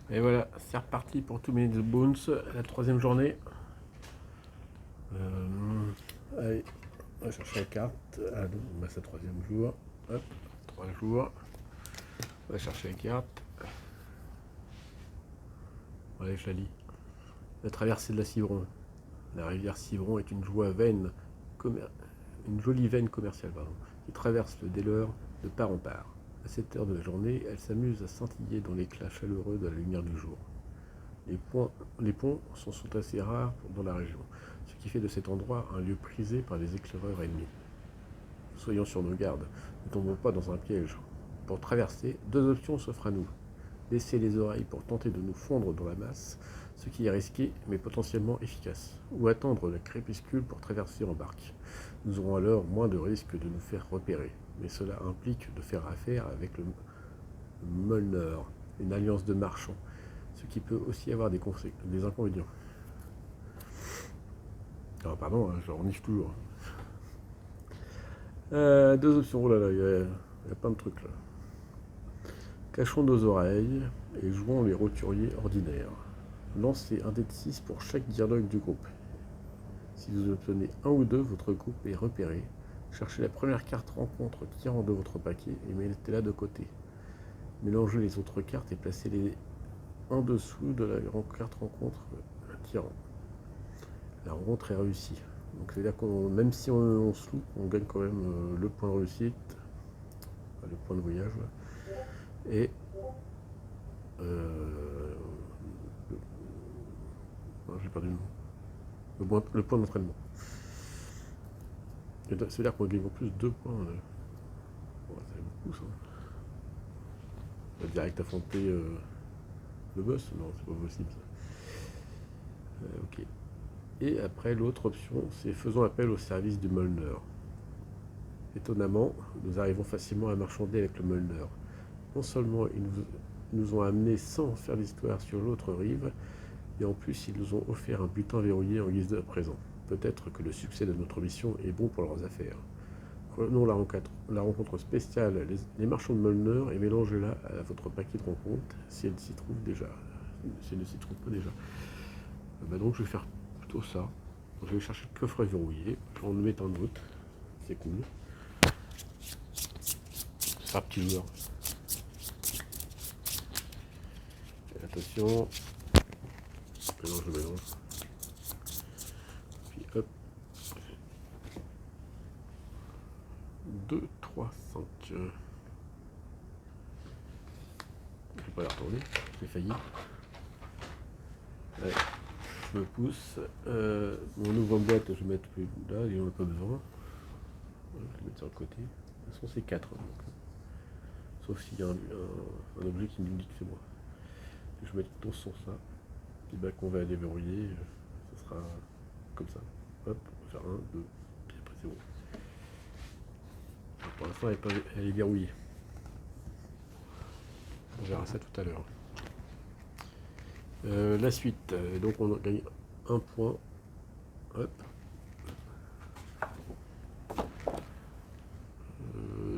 Et voilà, c'est reparti pour 2 Minutes Bones, la troisième journée. Allez, on va chercher la carte. Ah non, bah, c'est le troisième jour. Hop, 3 jours. On va chercher la carte. Allez, je la lis. La traversée de la Civron. La rivière Civron est une jolie veine commerciale qui traverse le Delaware de part en part. À cette heure de la journée, elle s'amuse à scintiller dans l'éclat chaleureux de la lumière du jour. Les ponts sont assez rares dans la région, ce qui fait de cet endroit un lieu prisé par les éclaireurs ennemis. Soyons sur nos gardes, ne tombons pas dans un piège. Pour traverser, 2 options s'offrent à nous. Baisser les oreilles pour tenter de nous fondre dans la masse, ce qui est risqué mais potentiellement efficace, ou attendre le crépuscule pour traverser en barque. Nous aurons alors moins de risques de nous faire repérer, mais cela implique de faire affaire avec le Molneur, une alliance de marchands, ce qui peut aussi avoir des inconvénients. Ah, pardon, je renifle toujours. 2 options, oh là là, il y a plein de trucs là. Cachons nos oreilles et jouons les roturiers ordinaires. Lancez un dé de 6 pour chaque dialogue du groupe. Si vous obtenez un ou deux, votre groupe est repéré. Cherchez la première carte rencontre tirant de votre paquet et mettez-la de côté. Mélangez les autres cartes et placez-les en dessous de la carte rencontre tirant. La rencontre est réussie. Donc c'est-à-dire qu'on, même si on se loupe, on gagne quand même le point de réussite, le point de voyage, et j'ai perdu le nom. Le point d'entraînement. C'est-à-dire qu'on gagne en plus 2 points. C'est beaucoup ça. On va direct affronter le boss. Non, c'est pas possible ça. Ok. Et après, l'autre option, c'est faisons appel au service du Molneur. Étonnamment, nous arrivons facilement à marchander avec le Molneur. Non seulement ils nous ont amenés sans faire l'histoire sur l'autre rive, et en plus ils nous ont offert un butin verrouillé en guise de présent. Peut-être que le succès de notre mission est bon pour leurs affaires. Prenons la rencontre spéciale, les marchands de Molneur, et mélangez-la à votre paquet de rencontres, si elle s'y trouve déjà. Si elle ne s'y trouve pas déjà. Donc je vais faire plutôt ça. Je vais chercher le coffret verrouillé, je vais en mettre un autre, c'est cool. C'est un petit joueur. Attention. Mélange, je mélange. Puis hop. 2, 3, 5. Je ne vais pas la retourner, j'ai failli. Allez, je me pousse. Mon ouvre-boîte, je vais mettre là, il n'y en a pas besoin. Je vais le mettre sur le côté. De toute façon, c'est 4. Donc. Sauf s'il y a un objet qui me dit que c'est moi. Je vais mettre dans ce sens-là. Et bien qu'on va déverrouiller, ce sera comme ça. Hop, on va faire 1, 2, et après c'est bon. Alors, pour l'instant, elle est verrouillée. On verra ça tout à l'heure. La suite, donc on gagne un point. Hop.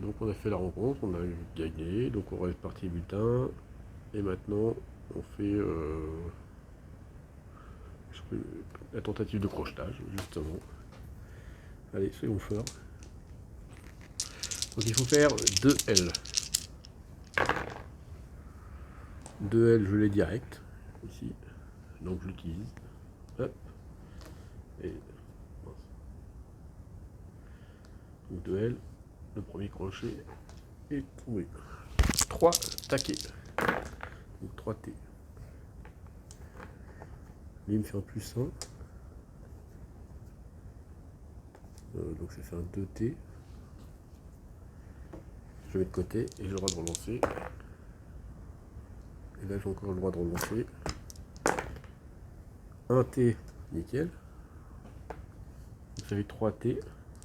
Donc on a fait la rencontre, on a gagné, donc on reste parti bulletin. Et maintenant on fait la tentative de crochetage, justement. Allez, soyons forts. Donc il faut faire 2 L. 2 L, je l'ai direct, ici. Donc je l'utilise. Hop. Et donc 2 L. Le premier crochet est tombé. 3 taquets. Donc 3 T. Lui il me fait un plus 1. Donc ça fait un 2 T. Je mets de côté et j'ai le droit de relancer. Et là j'ai encore le droit de relancer. Un T, nickel. Donc ça fait 3 T.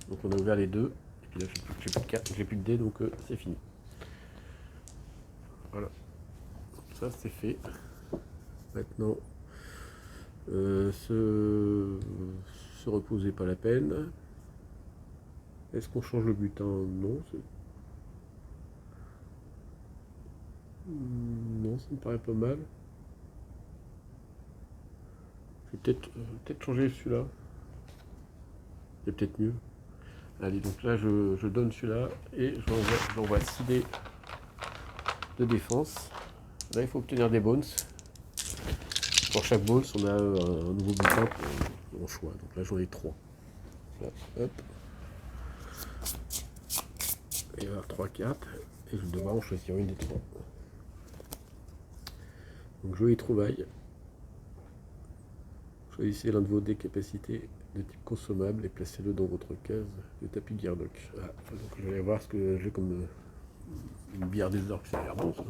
Donc on a ouvert les deux. Et puis là j'ai plus de D, donc c'est fini. Voilà. Ça c'est fait. Maintenant, se reposer pas la peine. Est-ce qu'on change le butin? Non. Non, ça me paraît pas mal. Je vais peut-être changer celui-là. C'est peut-être mieux. Allez, donc là, je donne celui-là et j'envoie 6 dés de défense. Là, il faut obtenir des bones. Pour chaque bones, on a un nouveau bulletin pour choix. Donc là, j'en ai 3. Là, hop. Il va y avoir 3 cartes. Et je vais devoir en choisir une des 3. Donc, jolie trouvaille. Choisissez l'un de vos dés capacités de type consommable et placez-le dans votre case de tapis Gearlock. Ah, donc je vais aller voir ce que j'ai comme une bière des orques, ça a l'air bon ça.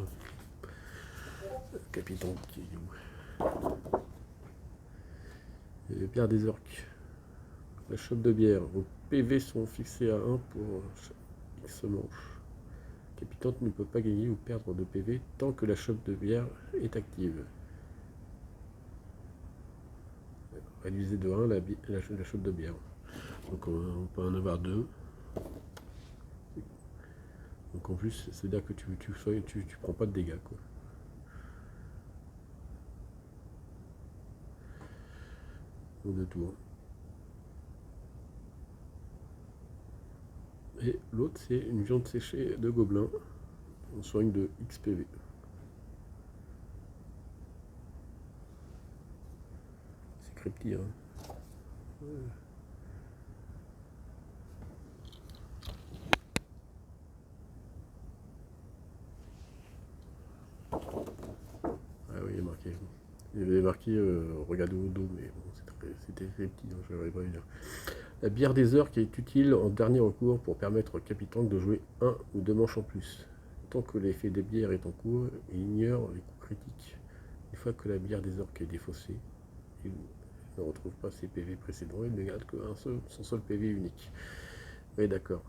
Capitaine qui est où? Bière des orques. La chope de bière. Vos PV sont fixés à 1 pour X manches. Capitaine ne peut pas gagner ou perdre de PV tant que la chope de bière est active. Réduisez de 1 la chope de bière. Donc on peut en avoir 2. Donc en plus, c'est-à-dire que tu prends pas de dégâts, quoi. De tour. Et l'autre, c'est une viande séchée de gobelin. On soigne de XPV. C'est crypti, hein. Ouais. Ah oui, il y a marqué. Il y avait marqué regardez au dos, mais bon, c'était crypti, hein, je n'arrive pas à dire. La bière des heures qui est utile en dernier recours pour permettre au capitaine de jouer 1 ou 2 manches en plus. Tant que l'effet des bières est en cours, il ignore les coups critiques. Une fois que la bière des orques est défaussée, il ne retrouve pas ses PV précédents, il ne garde que son seul PV unique. Oui, d'accord.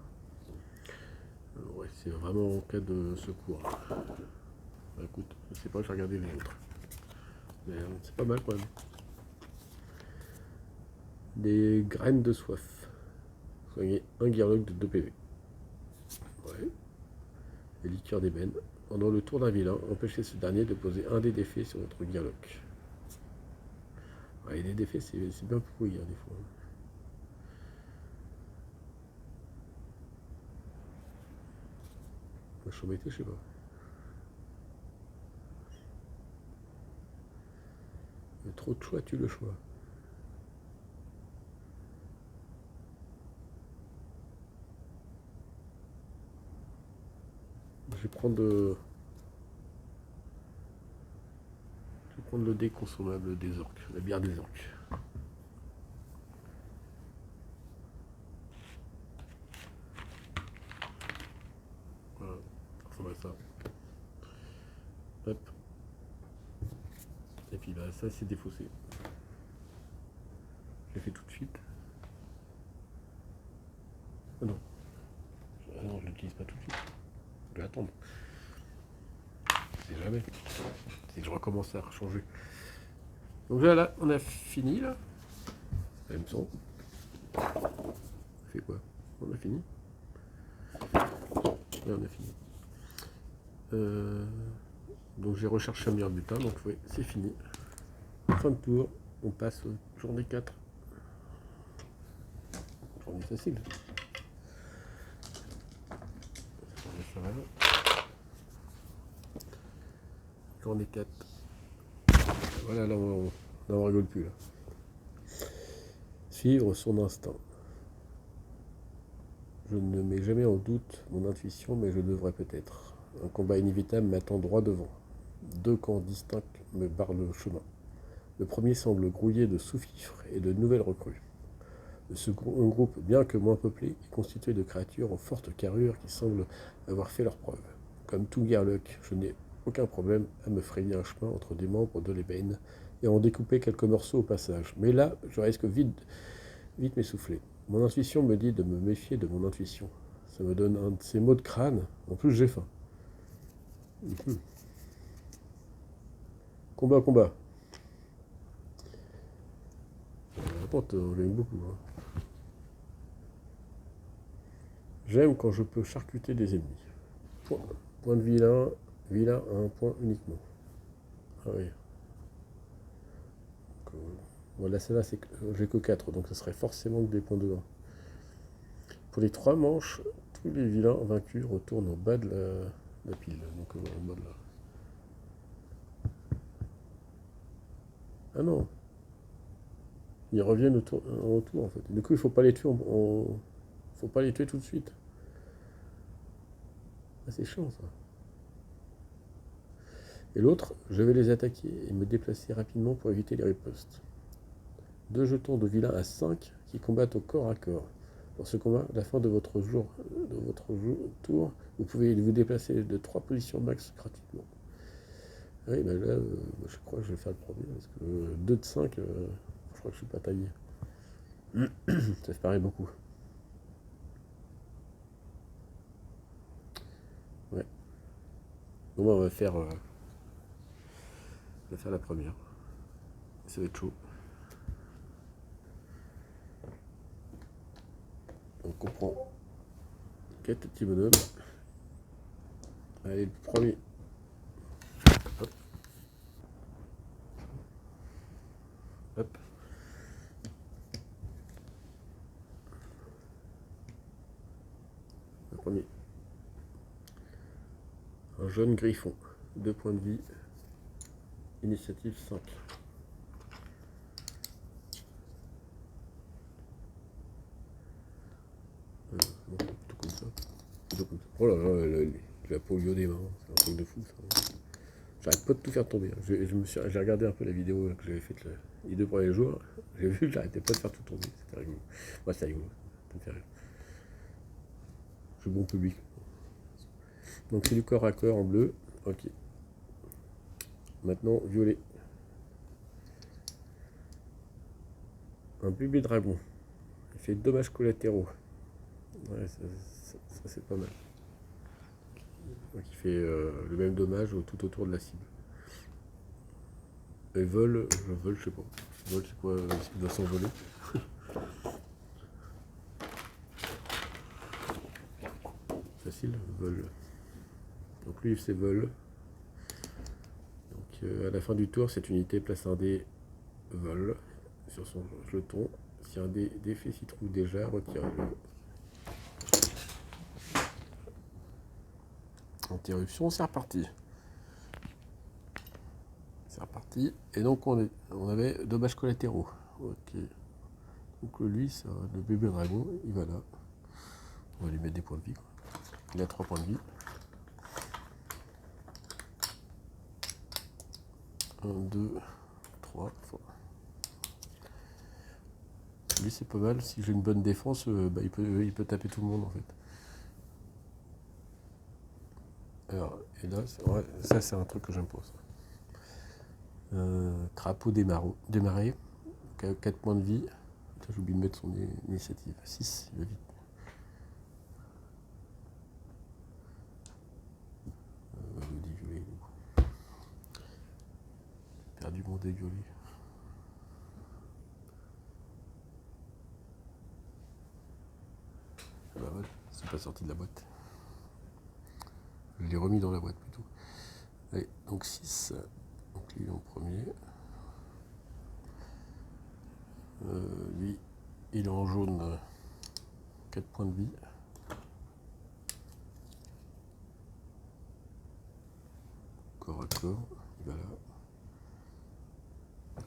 Ouais, c'est vraiment en cas de secours. Bah, écoute, je sais pas, je vais regarder les autres. Mais c'est pas mal quand même. Des graines de soif. Soignez un Gearlock de 2 PV. Ouais. Les liqueurs d'ébène. Pendant le tour d'un vilain, empêchez ce dernier de poser un dé d'effet sur votre Gearlock. Ouais, les défaits, c'est bien pourri, hein, des fois. Je suis embêté, je sais pas. Il y a trop de choix, tu le choix. Je vais prendre le dé consommable des orques, la bière des orques. Voilà, ça ressemble à ça. Hop. Et puis là, ça c'est défaussé. Je l'ai fait tout de suite. Ah non. Ah non, je l'utilise pas tout de suite. Je vais attendre. C'est jamais. C'est que je recommence à changer. Donc voilà, on a fini là. Même son. On fait quoi? On a fini. Là, on a fini. Donc j'ai recherché un meilleur butin, donc oui, c'est fini. Fin de tour, on passe journée 4. Journée facile. Ça va. Journée 4. Voilà, là on rigole plus là. Suivre son instinct. Je ne mets jamais en doute mon intuition, mais je devrais peut-être. Un combat inévitable m'attend droit devant. 2 camps distincts me barrent le chemin. Le premier semble grouillé de sous-fifres et de nouvelles recrues. Le second groupe, bien que moins peuplé, est constitué de créatures en forte carrure qui semblent avoir fait leurs preuves. Comme tout Gearlock, je n'ai aucun problème à me frayer un chemin entre des membres de l'ébène et à en découper quelques morceaux au passage. Mais là, je risque vite m'essouffler. Mon intuition me dit de me méfier de mon intuition. Ça me donne un de ces maux de crâne. En plus, j'ai faim. Combat, combat. J'aime beaucoup. Hein. J'aime quand je peux charcuter des ennemis. Point de vilain à un point uniquement. Ah oui. Donc, Bon, là, celle-là, j'ai que 4, donc ce serait forcément que des points dedans. Pour les 3 manches, tous les vilains vaincus retournent au bas de la pile. Donc, au bas de là. Ah non, ils reviennent en retour en fait. Du coup, il faut pas les tuer, faut pas les tuer tout de suite. Ah, c'est chiant ça. Et l'autre, je vais les attaquer et me déplacer rapidement pour éviter les ripostes. 2 jetons de vilain à 5 qui combattent au corps à corps. Dans ce combat, à la fin de votre tour, vous pouvez vous déplacer de 3 positions max gratuitement. Oui, ben là, je crois que je vais faire le premier, parce que 2 de 5, je crois que je suis pas taillé. Ça me paraît beaucoup. Ouais. Bon, on va faire la première. Ça va être chaud. Donc on prend 4 petits bonhommes. Allez, le premier. Hop. Hop. Le premier. Un jaune griffon. 2 points de vie. Initiative 5. Bon, tout comme ça. Tout comme ça. Oh là là, la peau iodée, c'est un truc de fou ça. J'arrête pas de tout faire tomber. J'ai regardé un peu la vidéo que j'avais faite les 2 premiers jours. J'ai vu que j'arrêtais pas de faire tout tomber. C'était rigolo. Moi, c'est rigolo. Ça me fait rire. Je suis bon public. Donc, c'est du corps à corps en bleu. Ok. Maintenant, violet. Un bébé dragon. Il fait dommages collatéraux. Ouais, ça c'est pas mal. Donc, il fait le même dommage tout autour de la cible. Et vol, je sais pas. Vol, c'est quoi? Il doit s'envoler. Facile, vol. Donc lui, il fait vol. Donc à la fin du tour, cette unité place un dé vol sur son jeton. Si un dé d'effet s'y trouve déjà, retirez-le. Interruption, c'est reparti. C'est reparti. Et donc on avait dommages collatéraux. Ok. Donc lui, ça, le bébé dragon, il va là. On va lui mettre des points de vie. Il a 3 points de vie. 1, 2, 3. Lui, c'est pas mal. Si j'ai une bonne défense, il peut taper tout le monde en fait. Alors, et là, ça c'est un truc que j'aime pas. Crapaud démarré. 4 points de vie. J'ai oublié de mettre son initiative. 6, il va vite. Perdu mon dé violet. Ah bah ouais, c'est pas sorti de la boîte. Je l'ai remis dans la boîte plutôt. Allez, donc 6. Donc lui en premier. Lui, il est en jaune. 4 points de vie. Corps à corps. Il va là.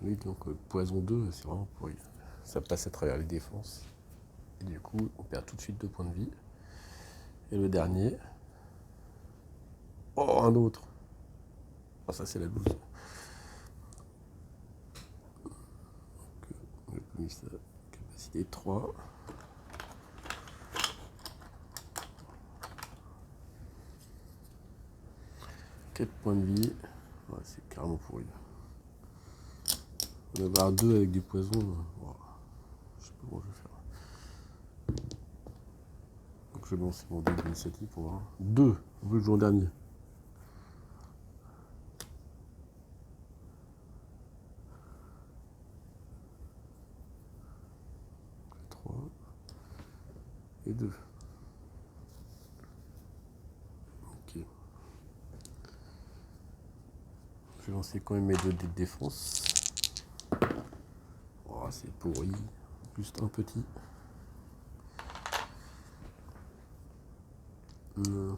Lui, donc poison 2, c'est vraiment pourri. Ça passe à travers les défenses. Et du coup, on perd tout de suite 2 points de vie. Et le dernier. Oh, un autre. Oh, ça, c'est la loose. On a mis sa capacité 3. Quatre points de vie. Ouais, c'est carrément pourri. On va avoir 2 avec du poison. Oh, je sais pas comment je vais faire. Donc je vais lancer mon dé d'initiative pour voir. 2, au bout du jour dernier. 3 et 2. Ok. Je vais lancer quand même mes 2 dés de défense. Oh, c'est pourri. Juste un petit. On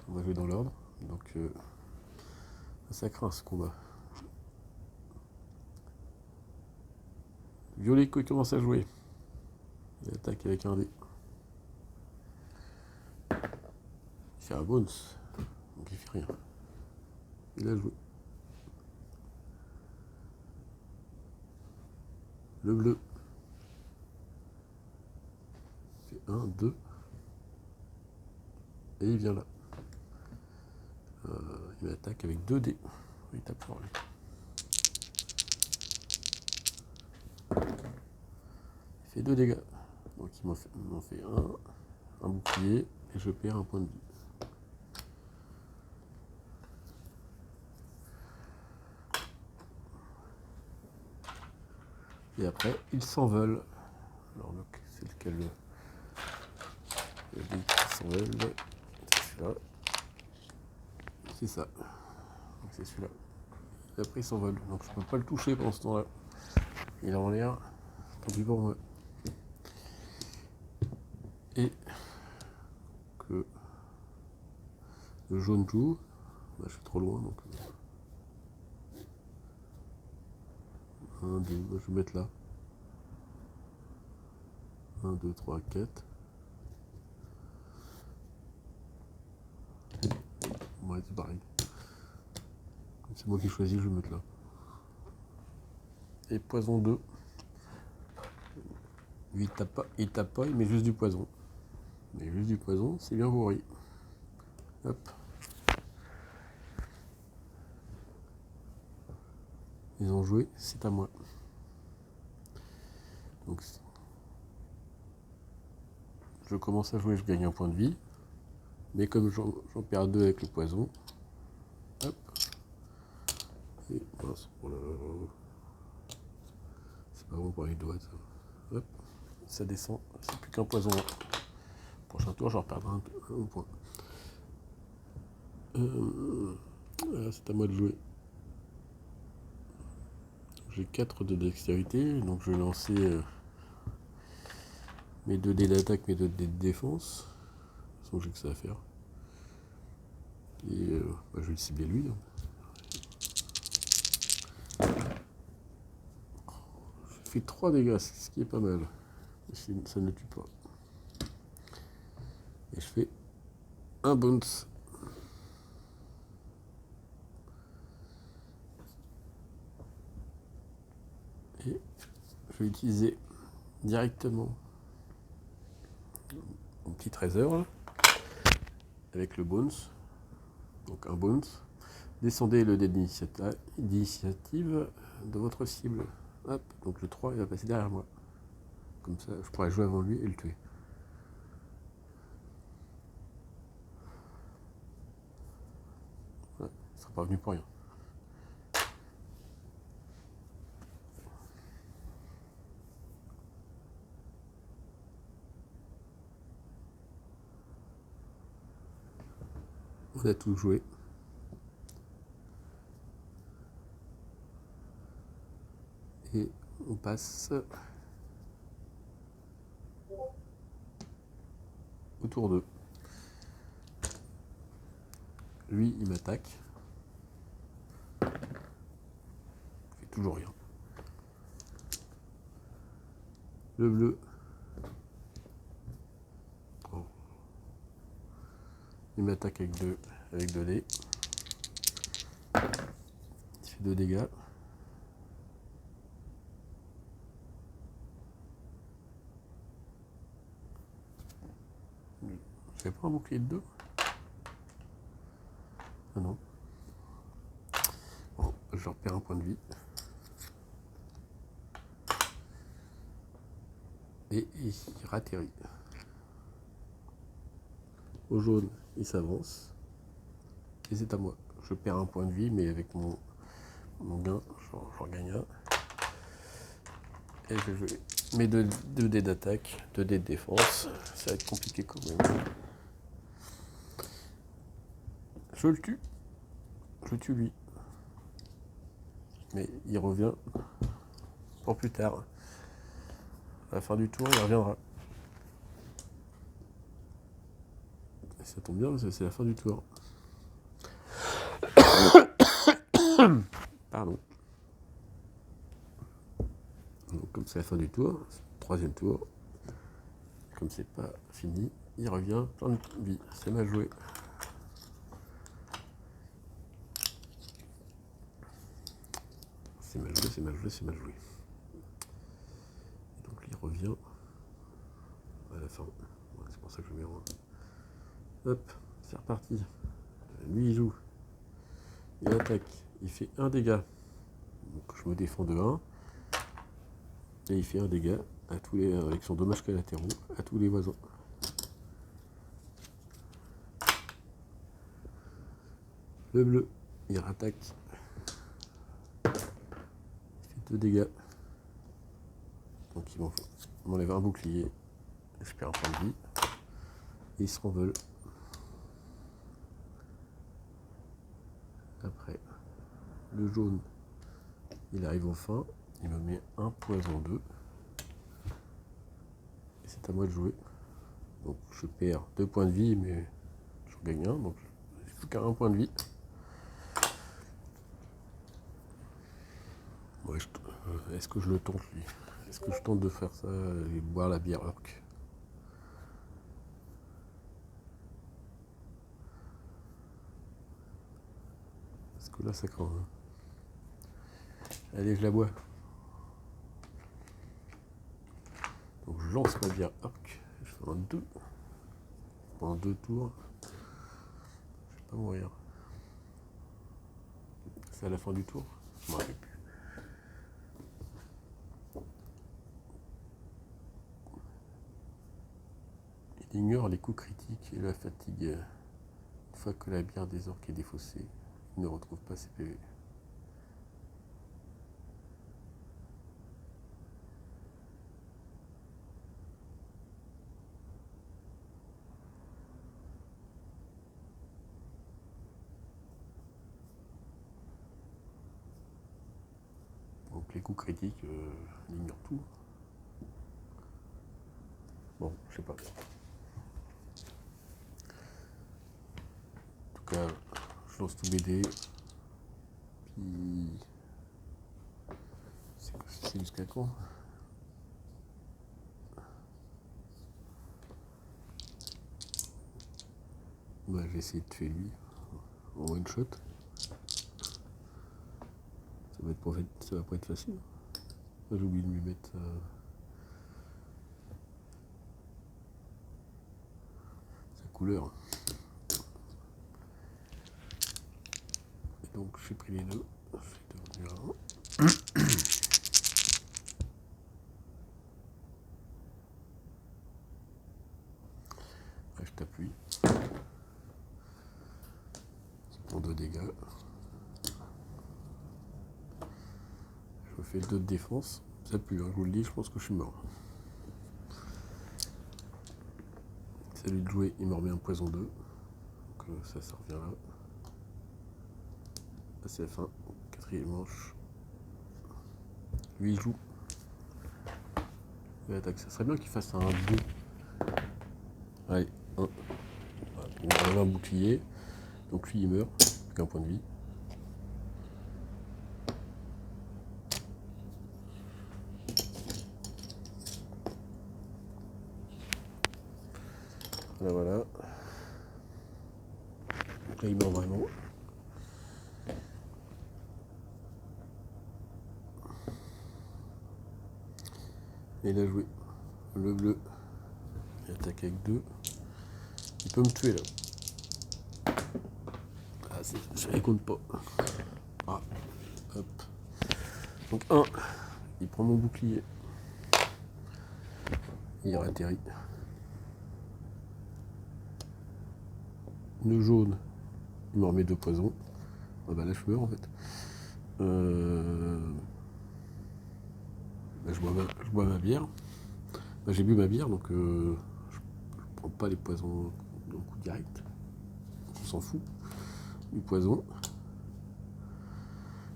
va jouer dans l'ordre. Donc ça craint ce combat. Violet qui commence à jouer. Il attaque avec un dé. Il fait un bounce. Donc il fait rien. Il a joué. Le bleu. Il fait 1, 2. Et il vient là. Il attaque avec 2 dés. Il tape fort lui. Il fait 2 dégâts. Donc il m'en fait un bouclier et je perds un point de vie. Et après, ils s'envolent. Alors donc c'est lequel le dé qui s'envole. C'est celui-là. C'est ça. Donc c'est celui-là. Et après il s'envole. Donc je peux pas le toucher pendant ce temps-là. Il est en l'air. Tant pis pour moi. Et que le jaune joue. Bah, je suis trop loin donc. 1, 2, je vais mettre là. 1, 2, 3, 4. Ouais, c'est pareil. C'est moi qui choisis, je vais mettre là. Et poison 2. Lui, il tape pas, il met juste du poison. Mais juste du poison, c'est bien pourri. Hop. Ils ont joué, c'est à moi. Donc, je commence à jouer, je gagne un point de vie. Mais comme j'en perds 2 avec le poison, hop. Et mince, oh là là. C'est pas bon pour les doigts, ça. Hop. Ça descend, c'est plus qu'un poison. Prochain tour, je reperdrai un point. Voilà, c'est à moi de jouer. J'ai 4 de dextérité, donc je vais lancer mes 2 dés d'attaque, mes 2 dés de défense. De toute façon, j'ai que ça à faire. Et je vais le cibler lui. Je fais 3 dégâts, ce qui est pas mal. Ça ne tue pas. Et je fais un bounce. Et je vais utiliser directement mon petit trésor là, avec le bounce. Donc un bounce. Descendez le dé d'initiative de votre cible. Hop, donc le 3 il va passer derrière moi. Comme ça, je pourrais jouer avant lui et le tuer. Ouais, il ne sera pas venu pour rien. On a tout joué. Et on passe au tour 2. Lui, il m'attaque. Il fait toujours rien. Le bleu. Oh. Il m'attaque avec 2 dés. Il fait 2 dégâts. J'avais pas un bouclier de 2? Ah non. Bon, je repère un point de vie. Et il ratterrit. Au jaune, il s'avance. Et c'est à moi. Je perds un point de vie, mais avec mon gain, j'en gagne un. Et je vais jouer mes 2 dés d'attaque, 2 dés de défense. Ça va être compliqué quand même. Je le tue. Je tue lui. Mais il revient pour plus tard. À la fin du tour, il reviendra. Et ça tombe bien parce que c'est la fin du tour. Pardon. Donc, comme c'est la fin du tour, c'est le troisième tour. Comme c'est pas fini, il revient plein de vie. C'est mal joué. C'est mal joué, c'est mal joué, c'est mal joué. Et donc il revient à la fin. Ouais, c'est pour ça que je mets en... Hop, c'est reparti. Lui il joue. Il attaque. Il fait un dégât. Donc je me défends de 1. Et il fait un dégât à tous les, avec son dommage collatéraux à tous les voisins. Le bleu, il rattaque. Il fait 2 dégâts. Donc il m'enlève un bouclier. Je perds un point de vie. Et il se renvole. Après, le jaune, il arrive au fin. Il me met un poison 2. Et c'est à moi de jouer. Donc je perds 2 points de vie, mais je gagne 1. Donc j'ai plus qu'à 1 point de vie. Ouais, est-ce que je le tente lui? Est-ce que je tente de faire ça et boire la bière orc? Parce que là ça craint. Hein. Allez, je la bois. Donc je lance ma bière orc. Je fais un 2. Pendant 2 tours. Je vais pas mourir. C'est à la fin du tour. Je m'en rappelle plus. Il ignore les coups critiques et la fatigue. Une fois que la bière des orques est défaussée, il ne retrouve pas ses PV. Donc les coups critiques, il ignore tout. Bon, je sais pas. En tout cas, je lance tout BD. Puis. C'est jusqu'à quand? Bah, j'ai essayé de tuer lui en one shot. Ça va pas être facile. J'ai oublié de lui mettre sa couleur. Et donc j'ai pris les deux. Je vais devenir un. Ouais, je t'appuie. Qui prend 2 dégâts. Je fais 2 de défense. Ça pue, hein, je vous le dis, je pense que je suis mort. C'est à lui de jouer, il me remet un poison 2. Donc ça revient là. Là c'est la fin. 4e manche. Lui il joue. Il attaque. Ça serait bien qu'il fasse un 2. Allez, 1. Il enlève un bouclier. Donc lui il meurt. Plus qu'un point de vie. Voilà. Donc là il meurt vraiment. Et il a joué. Le bleu. Il attaque avec 2. Il peut me tuer là. Ah, je ne compte pas. Ah, hop. Donc 1. Il prend mon bouclier. Il atterrit. Le jaune. Il me remet 2 poisons. Ah bah là je meurs en fait. Bah, je bois ma bière. Bah, j'ai bu ma bière donc je prends pas les poisons d'un coup direct. On s'en fout. Du poison.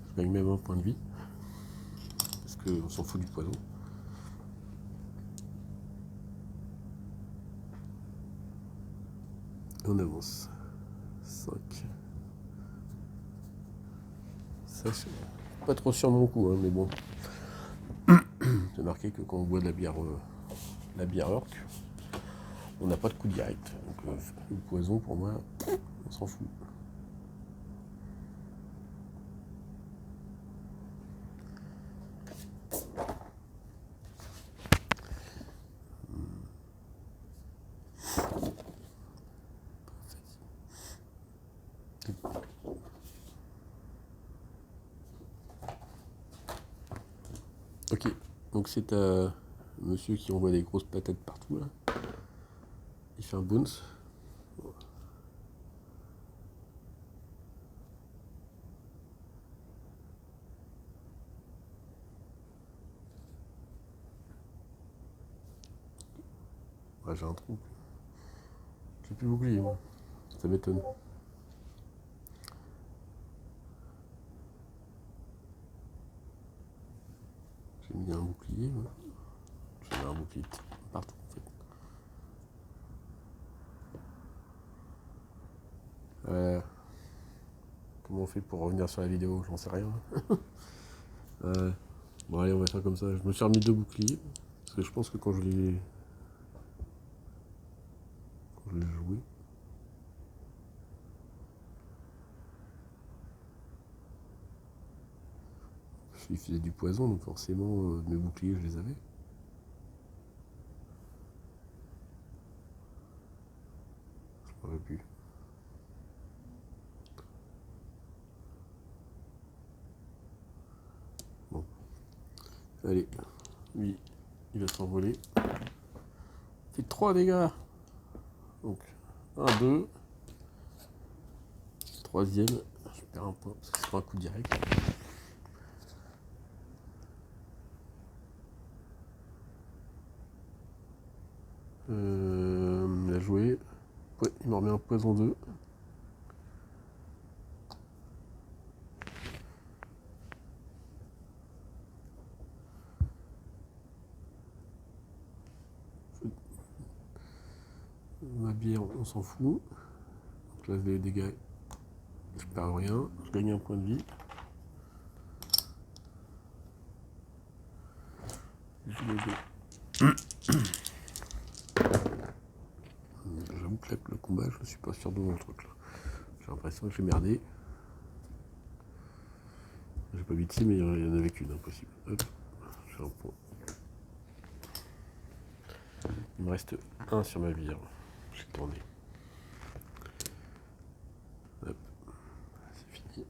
Je gagne même un point de vie. Parce qu'on s'en fout du poison. On avance. 5. Ça, c'est pas trop sur mon coup, hein, mais bon. C'est marqué que quand on boit de la bière orc, on n'a pas de coup direct. Donc le poison, pour moi, on s'en fout. Ok, donc c'est un monsieur qui envoie des grosses patates partout là. Il fait un bounce. Ouais, j'ai un trou. J'ai plus bouclier, moi. Ça m'étonne. J'ai mis un bouclier. Ouais. J'ai mis un bouclier partout en fait. Comment on fait pour revenir sur la vidéo? J'en sais rien. Bon allez, on va faire comme ça. Je me suis remis 2 boucliers. Parce que je pense que quand je l'ai joué, il faisait du poison, donc forcément mes boucliers je les avais. Je m'en rappelle plus. Bon. Allez, lui, il va s'envoler. Il fait 3 dégâts. Donc 1, 2. Troisième, je perds un point parce que c'est pas un coup direct. Il a joué. Ouais, il m'en remet un poison 2. Ma bière, on s'en fout. Donc là, les dégâts, je perds rien. Je gagne un point de vie. J'avoue que là, le combat, je suis pas sûr de mon truc là. J'ai l'impression que j'ai merdé. J'ai pas vite mais il y en avait qu'une, impossible. Hop, j'ai un point. Il me reste 1 sur ma bière. J'ai tourné. Hop, c'est fini.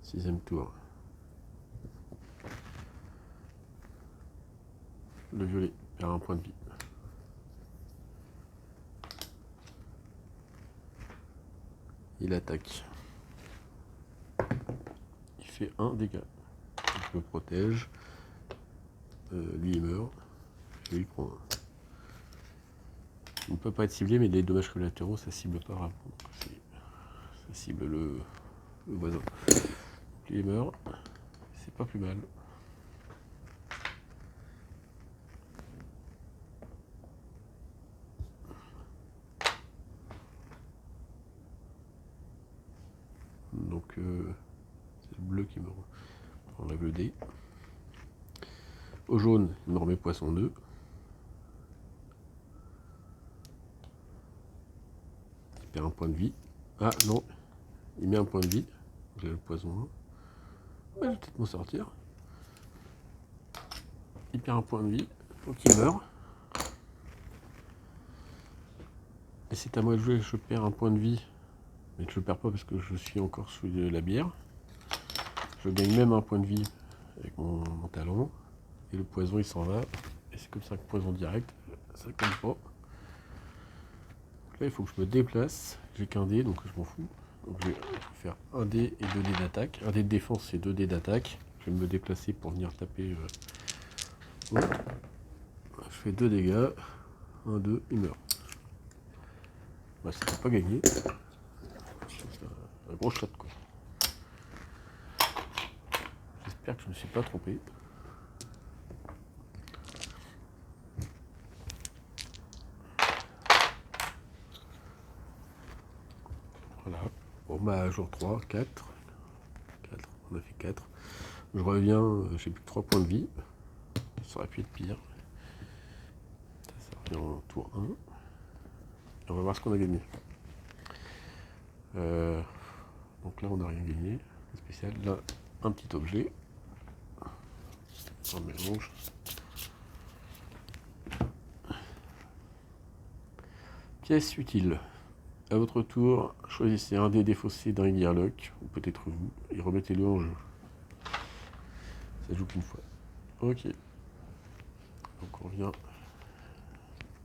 6ème tour. Le violet perd un point de vie. Il attaque. Il fait 1 dégât. Je me protège. Lui il meurt. Je lui prends 1. Il ne peut pas être ciblé, mais les dommages collatéraux ça cible pas vraiment. Ça cible le voisin. Lui il meurt. C'est pas plus mal. Donc c'est le bleu qui me enlève le dé. Au jaune, il me remet poisson 2. Il perd un point de vie. Ah non, il met un point de vie. J'ai le poison 1. Ouais, je vais peut-être m'en sortir. Il perd un point de vie, donc il meurt. Et c'est à moi de jouer, je perds un point de vie. Mais je ne le perds pas parce que je suis encore sous la bière. Je gagne même un point de vie avec mon talon. Et le poison il s'en va. Et c'est comme ça que poison direct, ça compte pas. Donc là il faut que je me déplace. J'ai qu'un dé donc je m'en fous. Donc je vais faire un dé et 2 dés d'attaque. Un dé de défense et 2 dés d'attaque. Je vais me déplacer pour venir taper. Je fais 2 dégâts. 1, 2, il meurt. Bah ça n'a pas gagné. C'est un gros shot quoi. J'espère que je ne me suis pas trompé. Voilà. Bon bah jour 3, 4. On a fait 4. Je reviens, j'ai plus que 3 points de vie. Ça aurait pu être pire. Ça revient en tour 1. Et on va voir ce qu'on a gagné. Donc là on n'a rien gagné. Spécial. Là, un petit objet. Un mélange. Pièce utile. À votre tour, choisissez un dé défaussé d'un Gearlock, ou peut-être vous, et remettez-le en jeu. Ça joue qu'une fois. Ok. Donc on revient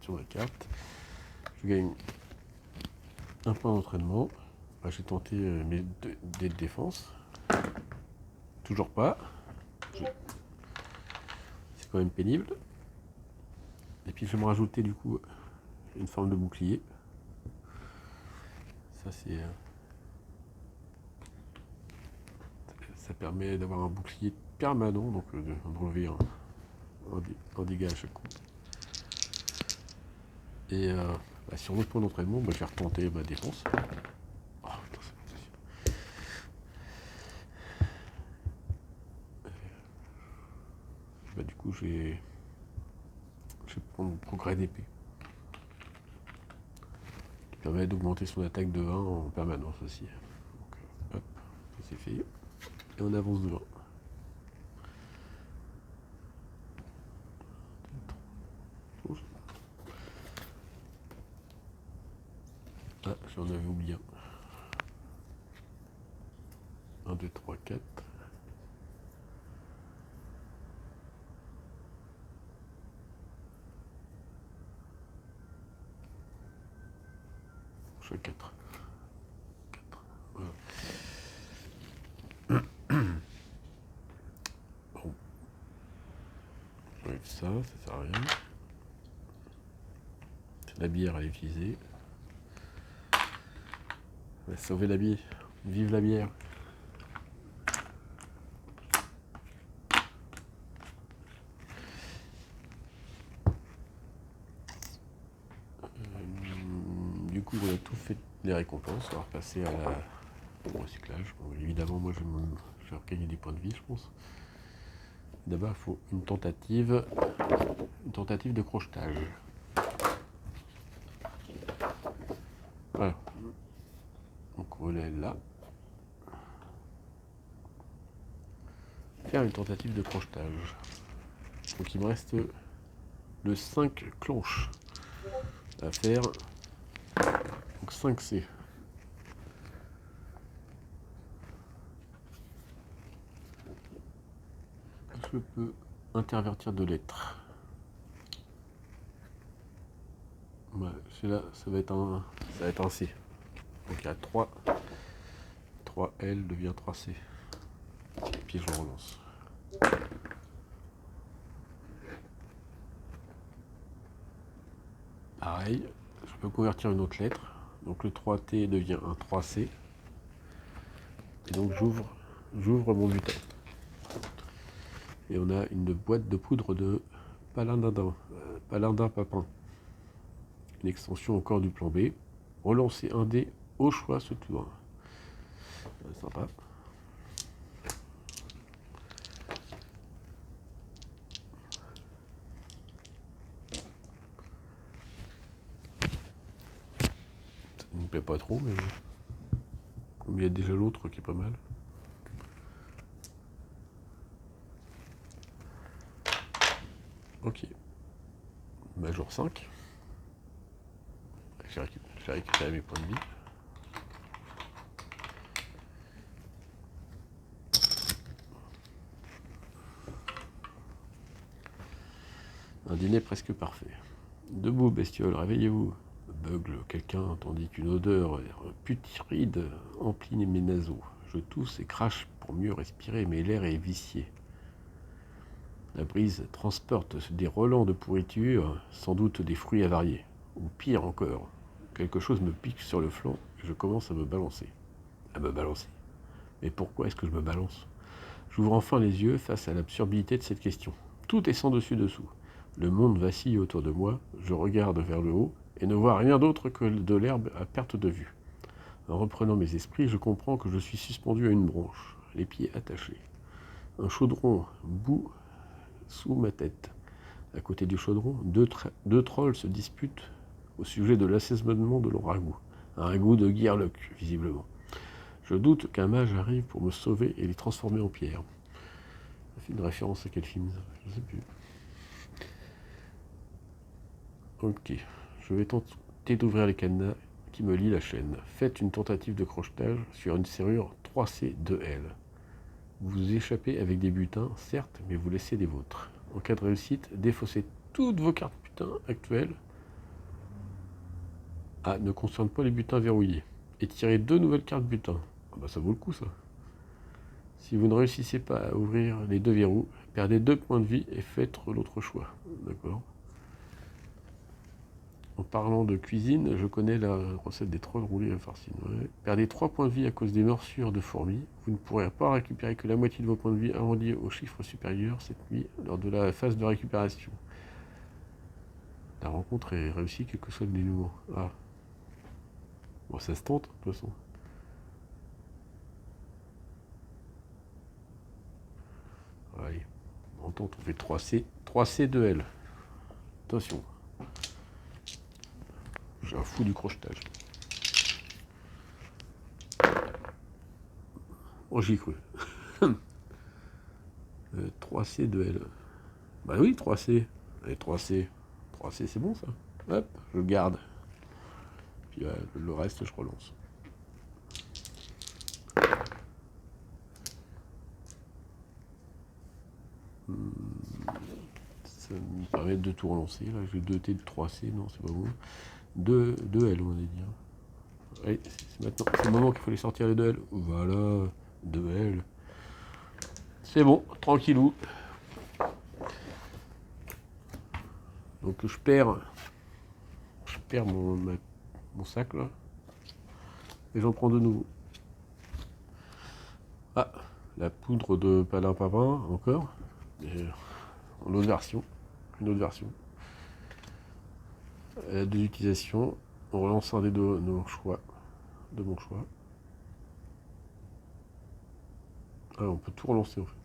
sur la carte. Je gagne un point d'entraînement. Bah, j'ai tenté mes dés de défense. Toujours pas. C'est quand même pénible. Et puis je vais me rajouter du coup une forme de bouclier. Ça c'est... ça permet d'avoir un bouclier permanent, donc d'enlever un dégât à chaque coup. Et sur notre point d'entraînement, je vais retenter ma défense. Oh, putain, c'est pas possible. Du coup, je vais prendre progrès d'épée, qui permet d'augmenter son attaque de 1 en permanence aussi. Donc, hop, ça c'est fait. Et on avance de 1. Ah, j'en avais oublié un. 1, 2, 3, 4. Je suis à 4. Voilà. Bon. J'enlève ça sert à rien. La bière à utiliser. On va sauver la bière. Vive la bière. Du coup, on a tout fait les récompenses. On va repasser au recyclage. Bon, évidemment, moi, je vais regagner des points de vie, je pense. D'abord, il faut une tentative de crochetage. Voilà. Donc, on est là. Faire une tentative de crochetage. Donc, il me reste le 5 clenches à faire. Donc 5C. Je peux intervertir de lettres. Ouais, celui-là, ça va être un C. Donc il y a 3. 3L devient 3C. Et puis je le relance. Pareil, je peux convertir une autre lettre. Donc le 3T devient un 3C. Et donc j'ouvre mon butin. Et on a une boîte de poudre de palindin papin. Une extension au corps du plan B. Relancer un dé au choix ce tour. Sympa. Ça ne me plaît pas trop, mais comme il y a déjà l'autre qui est pas mal. Ok. Major 5. J'ai récupéré mes points de vie. Un dîner presque parfait. Debout, bestioles, réveillez-vous. Beugle quelqu'un tandis qu'une odeur putride emplit mes naseaux. Je tousse et crache pour mieux respirer, mais l'air est vicié. La brise transporte des relents de pourriture, sans doute des fruits avariés. Ou pire encore, quelque chose me pique sur le flanc et je commence à me balancer. Mais pourquoi est-ce que je me balance? J'ouvre enfin les yeux face à l'absurdité de cette question. Tout est sans dessus-dessous. Le monde vacille autour de moi, je regarde vers le haut et ne vois rien d'autre que de l'herbe à perte de vue. En reprenant mes esprits, je comprends que je suis suspendu à une branche, les pieds attachés. Un chaudron bout sous ma tête. À côté du chaudron, deux trolls se disputent au sujet de l'assaisonnement de leur ragoût. Un ragoût de Gearlock, visiblement. Je doute qu'un mage arrive pour me sauver et les transformer en pierre. Ça fait une référence à quel film? Je ne sais plus. Ok. Je vais tenter d'ouvrir les cadenas qui me lient la chaîne. Faites une tentative de crochetage sur une serrure 3C2L. Vous échappez avec des butins, certes, mais vous laissez des vôtres. En cas de réussite, défaussez toutes vos cartes butins actuelles. Ah, ne concerne pas les butins verrouillés. Et tirez 2 nouvelles cartes butins. Ah bah ça vaut le coup ça. Si vous ne réussissez pas à ouvrir les 2 verrous, perdez 2 points de vie et faites l'autre choix. D'accord. En parlant de cuisine, je connais la recette des trolls roulés à farcine. Ouais. Perdez 3 points de vie à cause des morsures de fourmis. Vous ne pourrez pas récupérer que la moitié de vos points de vie arrondis au chiffre supérieur cette nuit lors de la phase de récupération. La rencontre est réussie, quel que soit le dénouement. Ah. Bon, ça se tente, de toute façon. Allez, on tente, on fait 3C, 3C2L. Attention. J'ai un fou du crochetage. Oh, j'y ai cru. 3C2L. Bah oui, 3C. Allez, 3C. 3C, c'est bon ça. Hop, je garde. Puis le reste, je relance. Ça me permet de tout relancer. Là, j'ai 2T de 3C. Non, c'est pas bon. 2L, on va dire. Allez, c'est maintenant. C'est le moment qu'il faut les sortir les 2L. Voilà. 2L. C'est bon, tranquillou. Donc je perds mon sac là. Et j'en prends de nouveau. Ah, la poudre de Palin-Papin, encore. Et une autre version. Elle a 2 utilisations. On relance un des deux de mon choix. Ah, on peut tout relancer en fait.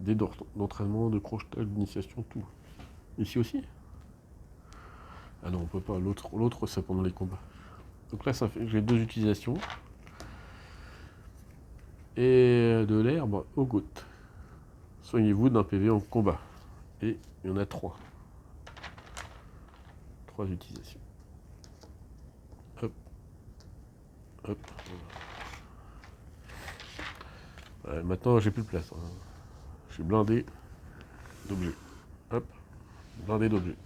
Dés d'entraînement, de crochetage, d'initiation, tout. Ici aussi? Ah non, on peut pas. L'autre, c'est pendant les combats. Donc là, ça fait j'ai 2 utilisations. Et de l'herbe aux gouttes. Soignez-vous d'un PV en combat. Et il y en a 3. 3 utilisations. Hop. Hop. Maintenant, j'ai plus de place. Hein. Je suis blindé d'objets. Hop. Blindé d'objets.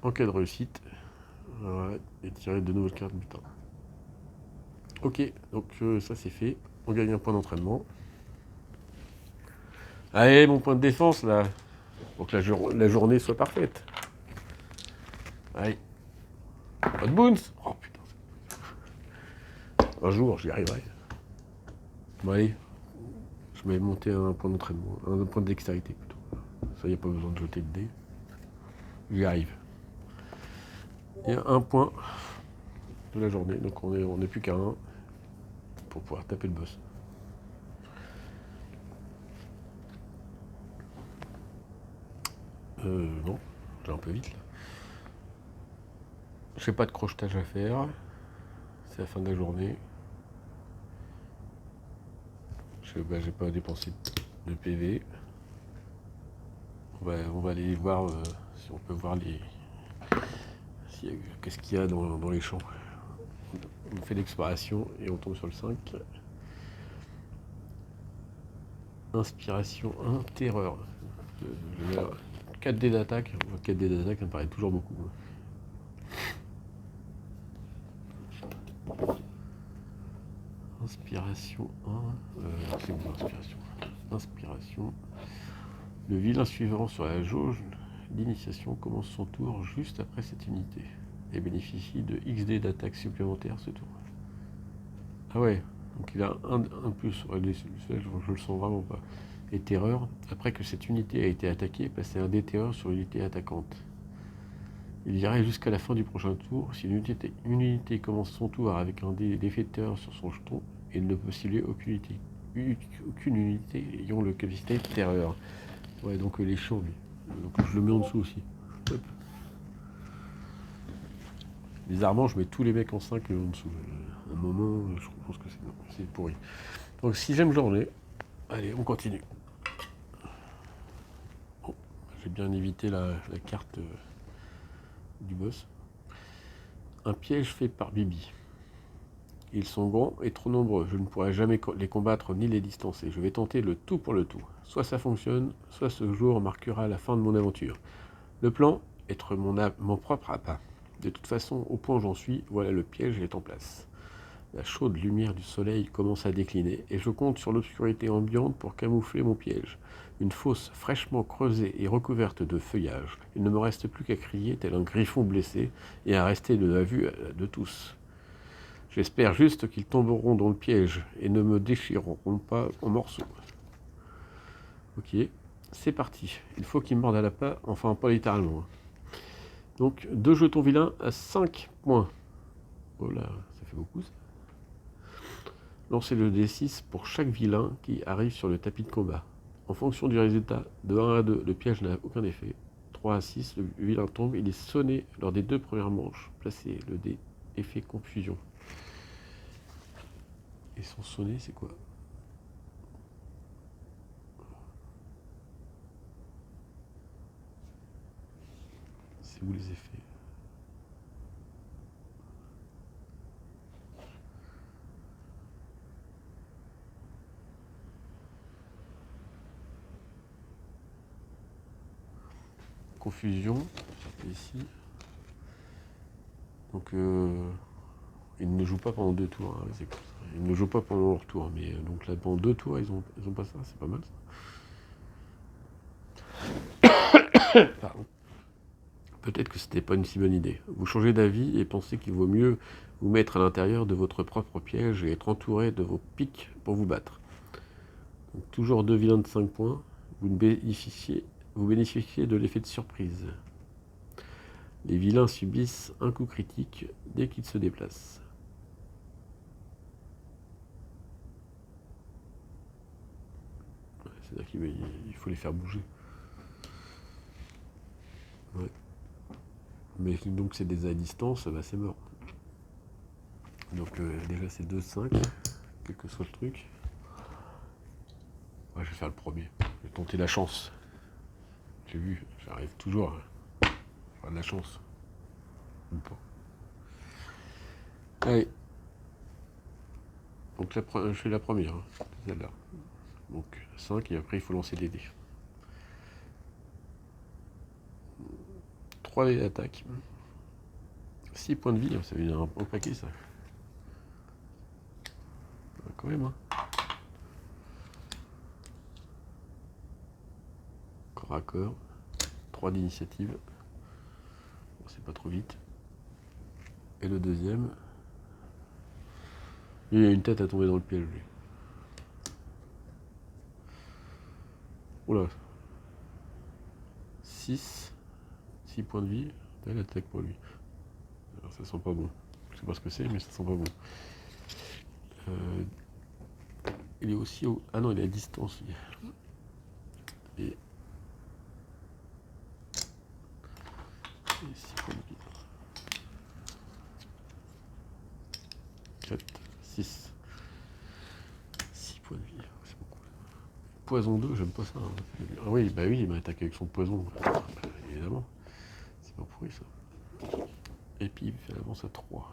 En cas de réussite, voilà, et tirer de nouvelles cartes butin. Ok, donc ça c'est fait. On gagne un point d'entraînement. Allez, mon point de défense là. Pour que la journée soit parfaite. Allez. Pas de boons. Oh putain. Un jour, j'y arriverai. Bon allez. Je vais monter un point d'entraînement. Un point de dextérité plutôt. Ça, il n'y a pas besoin de jeter de dés. J'y arrive. Il y a un point de la journée. Donc on n'est plus qu'à 1 pour pouvoir taper le boss. Non, j'ai un peu vite là. J'ai pas de crochetage à faire. C'est la fin de la journée. J'ai pas dépensé de PV. On va aller voir si on peut voir qu'est-ce qu'il y a dans les champs. On fait l'exploration et on tombe sur le 5. Inspiration 1, terreur. 4 dés d'attaque. 4 dés d'attaque, ça me paraît toujours beaucoup. Inspiration 1. C'est bon, inspiration. Le vilain suivant sur la jauge d'initiation commence son tour juste après cette unité et bénéficie de XD d'attaque supplémentaire ce tour. Ah ouais, donc il a un plus. Ouais, je le sens vraiment pas. Et terreur, après que cette unité a été attaquée, passez un dé terreur sur l'unité attaquante. Il irait jusqu'à la fin du prochain tour. Si une unité commence son tour avec un dé d'effet de terreur sur son jeton, il ne peut cibler aucune unité ayant le capacité de terreur. Ouais, donc il est chiant lui. Donc je le mets en dessous aussi. Hop. Bizarrement, je mets tous les mecs en 5 en dessous. À un moment, je pense que c'est pourri. Donc 6ème journée. Allez, on continue. Oh, j'ai bien évité la carte du boss. Un piège fait par Bibi. Ils sont grands et trop nombreux. Je ne pourrai jamais les combattre ni les distancer. Je vais tenter le tout pour le tout. Soit ça fonctionne, soit ce jour marquera la fin de mon aventure. Le plan, être mon propre appât. De toute façon, au point où j'en suis, voilà le piège est en place. La chaude lumière du soleil commence à décliner et je compte sur l'obscurité ambiante pour camoufler mon piège. Une fosse fraîchement creusée et recouverte de feuillage. Il ne me reste plus qu'à crier tel un griffon blessé et à rester de la vue de tous. J'espère juste qu'ils tomberont dans le piège et ne me déchireront pas en morceaux. Ok, c'est parti. Il faut qu'ils mordent à la pas, enfin pas littéralement. Donc 2 jetons vilains à 5 points. Oh là, ça fait beaucoup ça. Lancez le D6 pour chaque vilain qui arrive sur le tapis de combat. En fonction du résultat, de 1 à 2, le piège n'a aucun effet. 3 à 6, le vilain tombe, il est sonné lors des 2 premières manches. Placez le dé effet confusion. Et son sonné, c'est quoi? C'est où les effets? Confusion, ici. Donc, ils ne jouent pas pendant 2 tours. Hein, ils ne jouent pas pendant leur tour. Mais donc là, pendant 2 tours, ils ont pas ça. C'est pas mal ça. Pardon. Peut-être que c'était pas une si bonne idée. Vous changez d'avis et pensez qu'il vaut mieux vous mettre à l'intérieur de votre propre piège et être entouré de vos pics pour vous battre. Donc, toujours 2 vilains de 5 points. Vous bénéficiez de l'effet de surprise. Les vilains subissent un coup critique dès qu'ils se déplacent. C'est-à-dire qu'il faut les faire bouger. Ouais. Mais donc c'est des à distance, bah c'est mort. Donc déjà c'est 2-5, quel que soit le truc. Ouais, je vais faire le premier. Je vais tenter la chance. J'ai vu, j'arrive toujours à faire de la chance. Ou pas. Allez. Donc je fais la première, hein, celle-là. Donc 5 et après il faut lancer des dés. 3 d'attaque. 6 points de vie, ça veut dire un paquet ça. Quand même, hein. Corps à corps. 3 d'initiative. Bon, c'est pas trop vite. Et le deuxième. Il a une tête à tomber dans le piège, lui. Oula. 6 points de vie. Belle attaque pour lui. Alors ça sent pas bon. Je sais pas ce que c'est, mais ça sent pas bon. Il est aussi au... Ah non, il est à distance, lui. Et 6 points de vie. 4, 6. 6 points de vie, c'est beaucoup. Poison 2, j'aime pas ça. Hein. Ah oui, bah oui, il m'a attaqué avec son poison. Évidemment. C'est pas pourri ça. Et puis il fait l'avance à 3.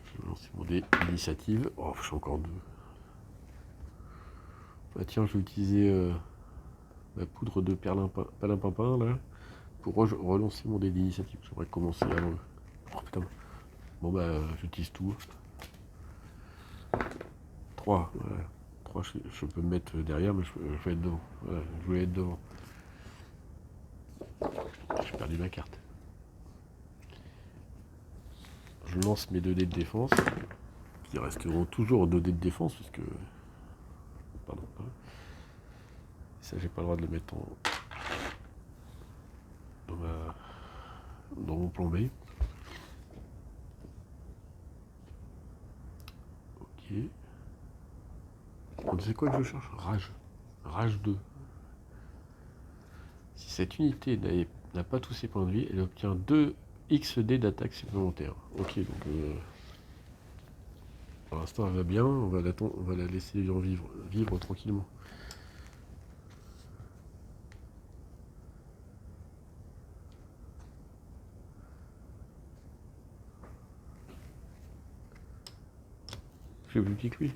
Je vais lancer mon dé initiative. Oh, je suis encore 2. Bah tiens, je vais utiliser la poudre de perlimpinpin là pour relancer mon dé d'initiative. J'aimerais commencer avant. Oh putain. Bon bah j'utilise tout. 3, voilà. 3, je peux me mettre derrière, mais je vais être devant. Voilà, je voulais être devant. J'ai perdu ma carte. je lance mes 2 dés de défense, qui resteront toujours 2 dés de défense, parce que... Pardon. Ça, j'ai pas le droit de le mettre dans mon plan B. Ok. Donc c'est quoi que je cherche? Rage. Rage 2. Si cette unité n'a pas tous ses points de vie, elle obtient 2 XD d'attaque supplémentaire. Ok, donc pour l'instant elle va bien, on va la laisser en vivre tranquillement. J'ai plus petit que lui.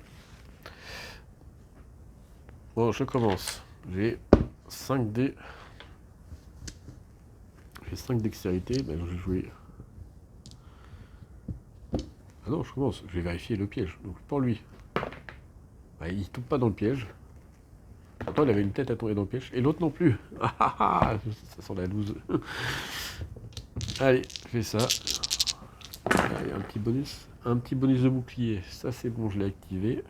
Bon, je commence. J'ai 5 dés. J'ai 5 dextérité, ben, je vais jouer. Ah non, je commence, je vais vérifier le piège. Donc pour lui, bah, il tombe pas dans le piège. Pourtant il avait une tête à tomber dans le piège. Et l'autre non plus. Ah ah ah, ça sent la loose. Allez, je fais ça. Allez, un petit bonus. Un petit bonus de bouclier. Ça c'est bon, je l'ai activé.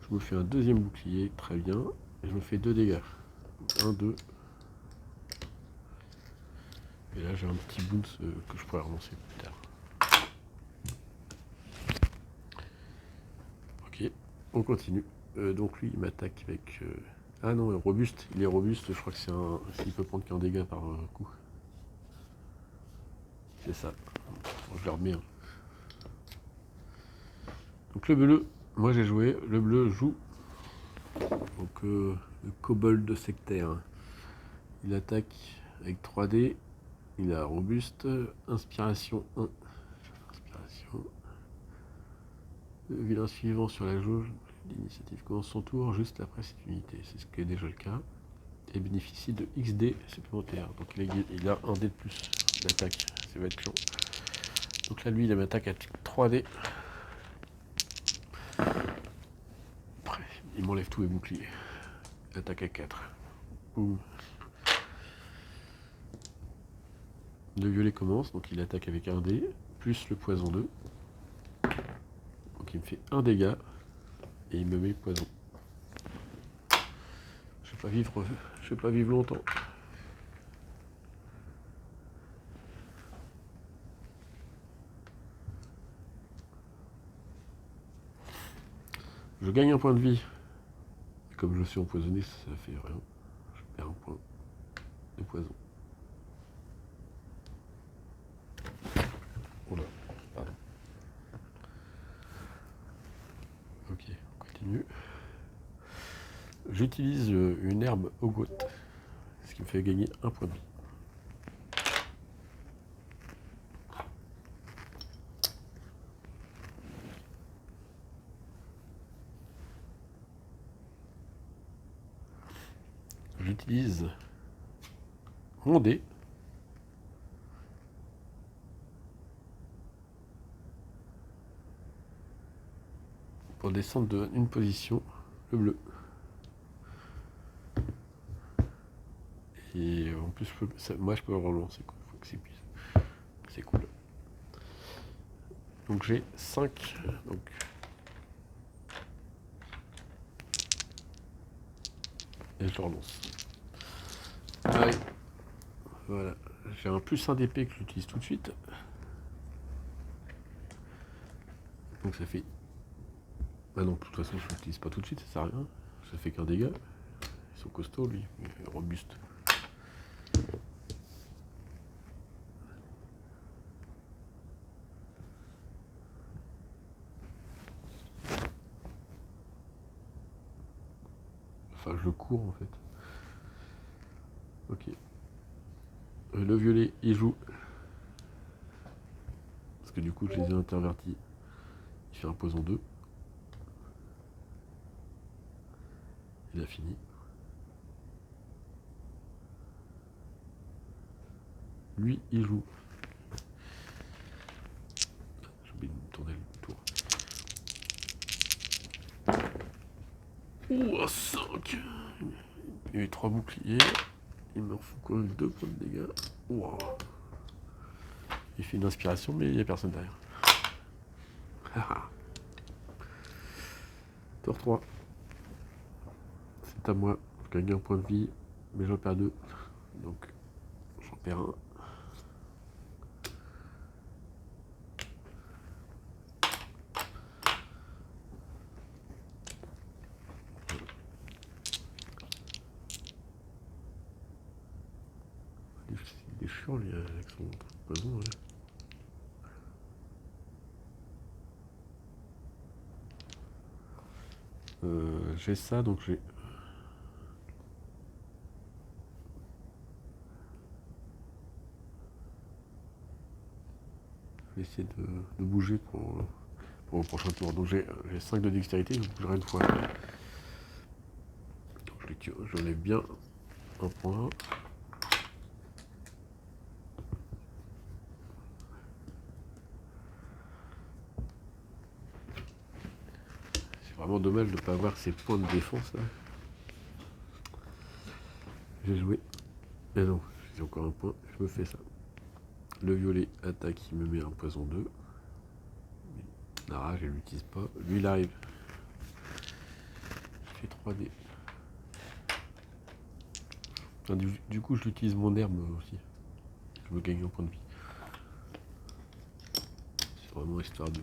Je me fais un deuxième bouclier, très bien. Et je me fais 2 dégâts. 1, 2. Et là j'ai un petit bounce que je pourrais relancer plus tard. Ok, on continue. Donc lui il m'attaque avec... Ah non, robuste. Il est robuste, je crois que c'est un... Il peut prendre qu'un dégât par coup. C'est ça. Bon, je le remets. Hein. Donc le bleu, moi j'ai joué. Le bleu joue. Donc le kobold sectaire. Il attaque avec 3 dés. Il a robuste. Inspiration 1. Inspiration. Le vilain suivant sur la jauge. L'initiative commence son tour juste après cette unité. C'est ce qui est déjà le cas. Et bénéficie de XD supplémentaire. Donc il a un dé de plus d'attaque. Ça va être long. Donc là, lui, il m'attaque à 3 dés. Après, il m'enlève tous les boucliers. Il attaque à 4. Boum. Le violet commence, donc il attaque avec un dé, plus le poison 2. Donc il me fait un dégât, et il me met poison. Je vais pas vivre longtemps. Je gagne un point de vie. Et comme je suis empoisonné, ça fait rien. Je perds un point de poison. Oula, pardon. Ok, on continue. J'utilise une herbe Ogot, ce qui me fait gagner un point de vie. J'utilise mon dé. Pour descendre d'une position, le bleu. Et en plus, moi je peux le relancer, il faut que c'est plus. C'est cool. Donc j'ai 5. Donc et je le relance. Allez. Voilà. J'ai un plus 1 d'épée que j'utilise tout de suite. Donc ça fait... Ah non, de toute façon je l'utilise pas tout de suite, ça sert à rien. Ça fait qu'un dégât. Ils sont costauds lui, robuste. Enfin je le cours en fait. Ok. Le violet il joue. Parce que du coup je les ai intervertis. Il fait un poison 2. Il a fini. Lui il joue. J'ai oublié de tourner le tour. Ouh, 5. Il y a eu 3 boucliers. Il me fout quand même 2 points de dégâts. Wow. Il fait une inspiration, mais il n'y a personne derrière. Tour 3. C'est à moi. Je gagne un point de vie, mais j'en perds 2. Donc, j'en perds un. Il est chiant, lui, avec son poison. Ouais. J'ai ça, donc j'ai... Je vais essayer de bouger pour le prochain tour. Donc j'ai 5 de dextérité, je bougerai une fois. Donc je lève bien un point. C'est vraiment dommage de ne pas avoir ces points de défense là. J'ai joué. Mais non, j'ai encore un point, je me fais ça. Le violet attaque, il me met un poison 2. Nara, je ne l'utilise pas. Lui, il arrive. Je fais 3D. Enfin, du coup, je l'utilise mon herbe aussi. Je me gagne un point de vie. C'est vraiment histoire de...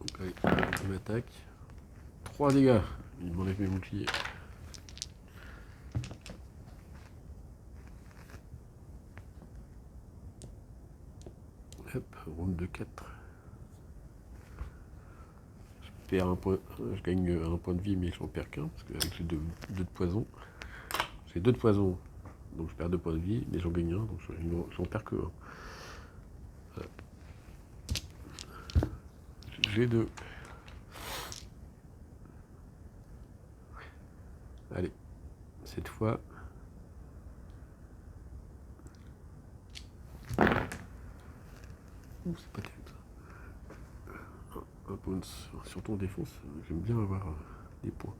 Donc, allez, il m'attaque. 3 dégâts. Il m'enlève mes boucliers. Hop, ronde de 4. Je gagne un point de vie, mais je n'en perds qu'un, parce qu'avec j'ai deux de poison. J'ai 2 de poison, donc je perds 2 points de vie, mais j'en gagne un, donc j'en perds que 1. Voilà. J'ai 2. Allez, cette fois... Ouh, c'est pas terrible ça. Un point surtout en défense, j'aime bien avoir des points.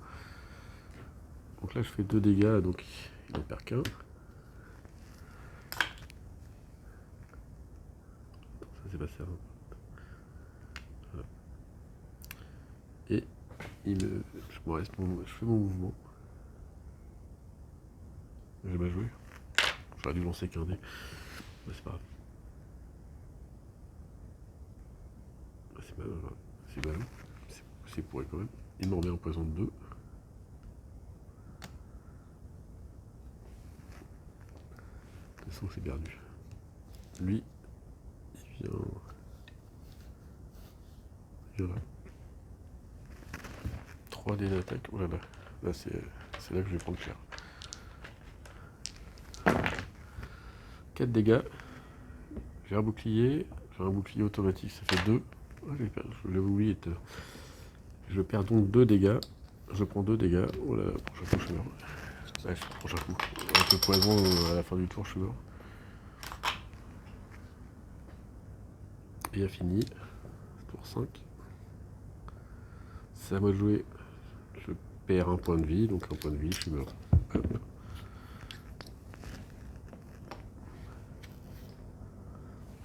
Donc là je fais 2 dégâts, donc il en perd qu'un. Ça c'est passé avant. Voilà. Et je fais mon mouvement. J'ai mal joué. J'aurais dû lancer qu'un dé. Mais c'est pas grave. C'est ballot. C'est pourri quand même. Il m'en remet un poison de 2. De toute façon c'est perdu. Lui, il vient là. 3 dés d'attaque. Oh là là. Là c'est là que je vais prendre cher. 4 dégâts. J'ai un bouclier automatique, ça fait 2. Je l'avais oublié. Je perds donc 2 dégâts. Je prends 2 dégâts. Oh là là, prochain coup je suis mort. Ouais, prochain coup. Avec le poison à la fin du tour je suis mort. Et il a fini. Tour 5. C'est à moi de jouer. Je perds un point de vie, donc un point de vie, je suis mort. Hop.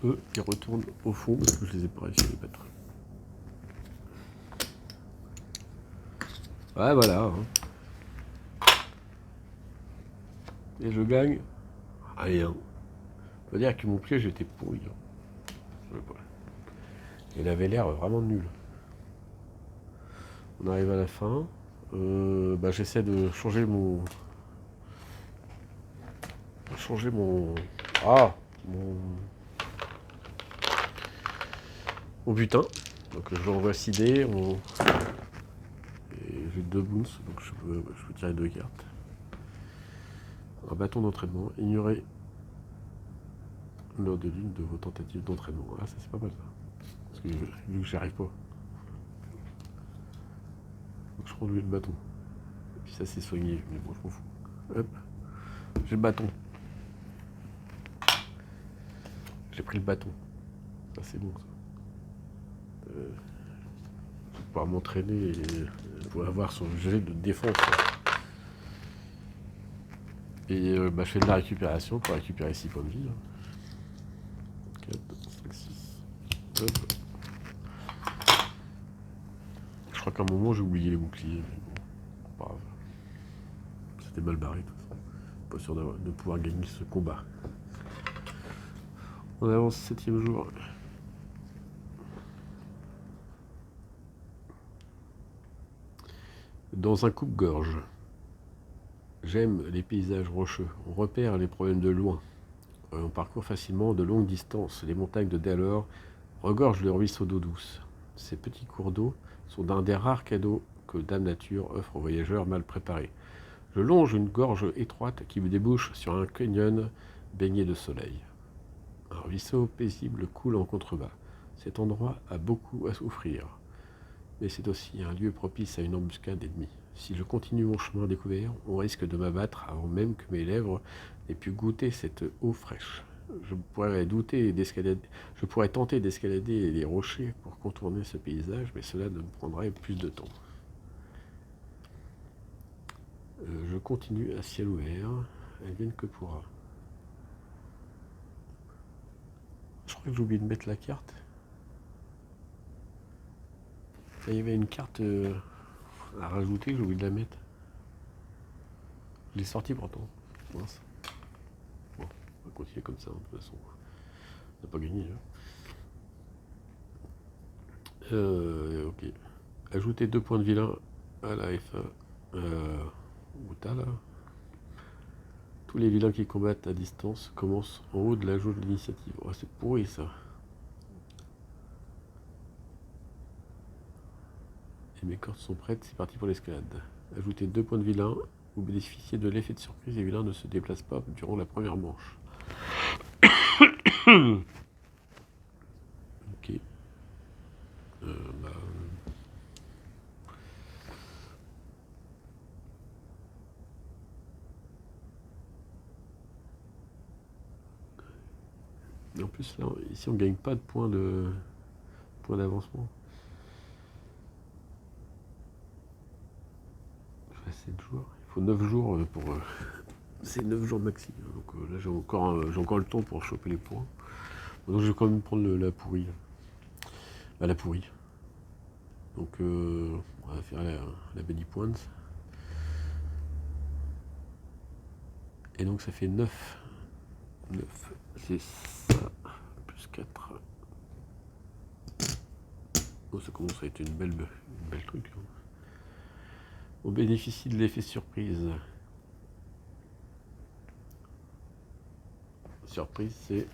Eux, ils retournent au fond parce que je les ai pas réussi à les battre. Ouais, voilà. Hein. Et je gagne rien. On peut dire que mon piège était pourri. Hein. Il avait l'air vraiment nul. On arrive à la fin. J'essaie de changer mon... mon butin. Donc je l'envoie 6 dés. Et j'ai 2 boons, donc je peux tirer 2 cartes. Un bâton d'entraînement. Ignorez l'heure de ligne de vos tentatives d'entraînement. Ah, ça c'est pas mal ça. Parce que vu que j'y arrive pas. Donc je prends lui le bâton. Et puis ça c'est soigné, mais bon je m'en fous. Hop. J'ai le bâton. J'ai pris le bâton. Ça c'est bon ça. Pour pouvoir m'entraîner et pour avoir son jet de défense. Et je fais de la récupération pour récupérer 6 points de vie. 4, 5, 6. Hop. Je crois qu'à un moment j'ai oublié les boucliers, mais bon, pas grave. C'était mal barré de toute façon. Pas sûr de pouvoir gagner ce combat. On avance 7e jour. Dans un coupe-gorge. J'aime les paysages rocheux. On repère les problèmes de loin. On parcourt facilement de longues distances. Les montagnes de Dalor regorgent le ruisseau d'eau douce. Ces petits cours d'eau sont d'un des rares cadeaux que Dame Nature offre aux voyageurs mal préparés. Je longe une gorge étroite qui me débouche sur un canyon baigné de soleil. Un ruisseau paisible coule en contrebas. Cet endroit a beaucoup à souffrir, mais c'est aussi un lieu propice à une embuscade ennemie. Si je continue mon chemin découvert, on risque de m'abattre avant même que mes lèvres n'aient pu goûter cette eau fraîche. Je pourrais tenter d'escalader les rochers pour contourner ce paysage, mais cela me prendrait plus de temps. Je continue à ciel ouvert, elle vienne que pourra. Je crois que j'ai oublié de mettre la carte. Il y avait une carte à rajouter, j'ai oublié de la mettre. Je l'ai sortie pourtant. Mince. Bon, on va continuer comme ça, de toute façon. On n'a pas gagné. Ok. Ajouter 2 points de vilain à la F1. Où t'as là? Tous les vilains qui combattent à distance commencent en haut de la jauge d'initiative. Oh, c'est pourri ça. Et mes cordes sont prêtes, c'est parti pour l'escalade. Ajoutez 2 points de vilain. Vous bénéficiez de l'effet de surprise, les vilains ne se déplacent pas durant la première manche. Ok. Et en plus, là, ici, on gagne pas de points d'avancement. Je fais 7 jours. Il faut 9 jours pour... c'est 9 jours maxi. Donc là, j'ai encore le temps pour choper les points. Donc je vais quand même prendre la pourrie. La pourrie. Donc on va faire la Benny Points. Et donc ça fait 9. 9, c'est ça. Plus 4. Oh, ça commence à être une belle truc. Hein. On bénéficie de l'effet surprise. Surprise, c'est...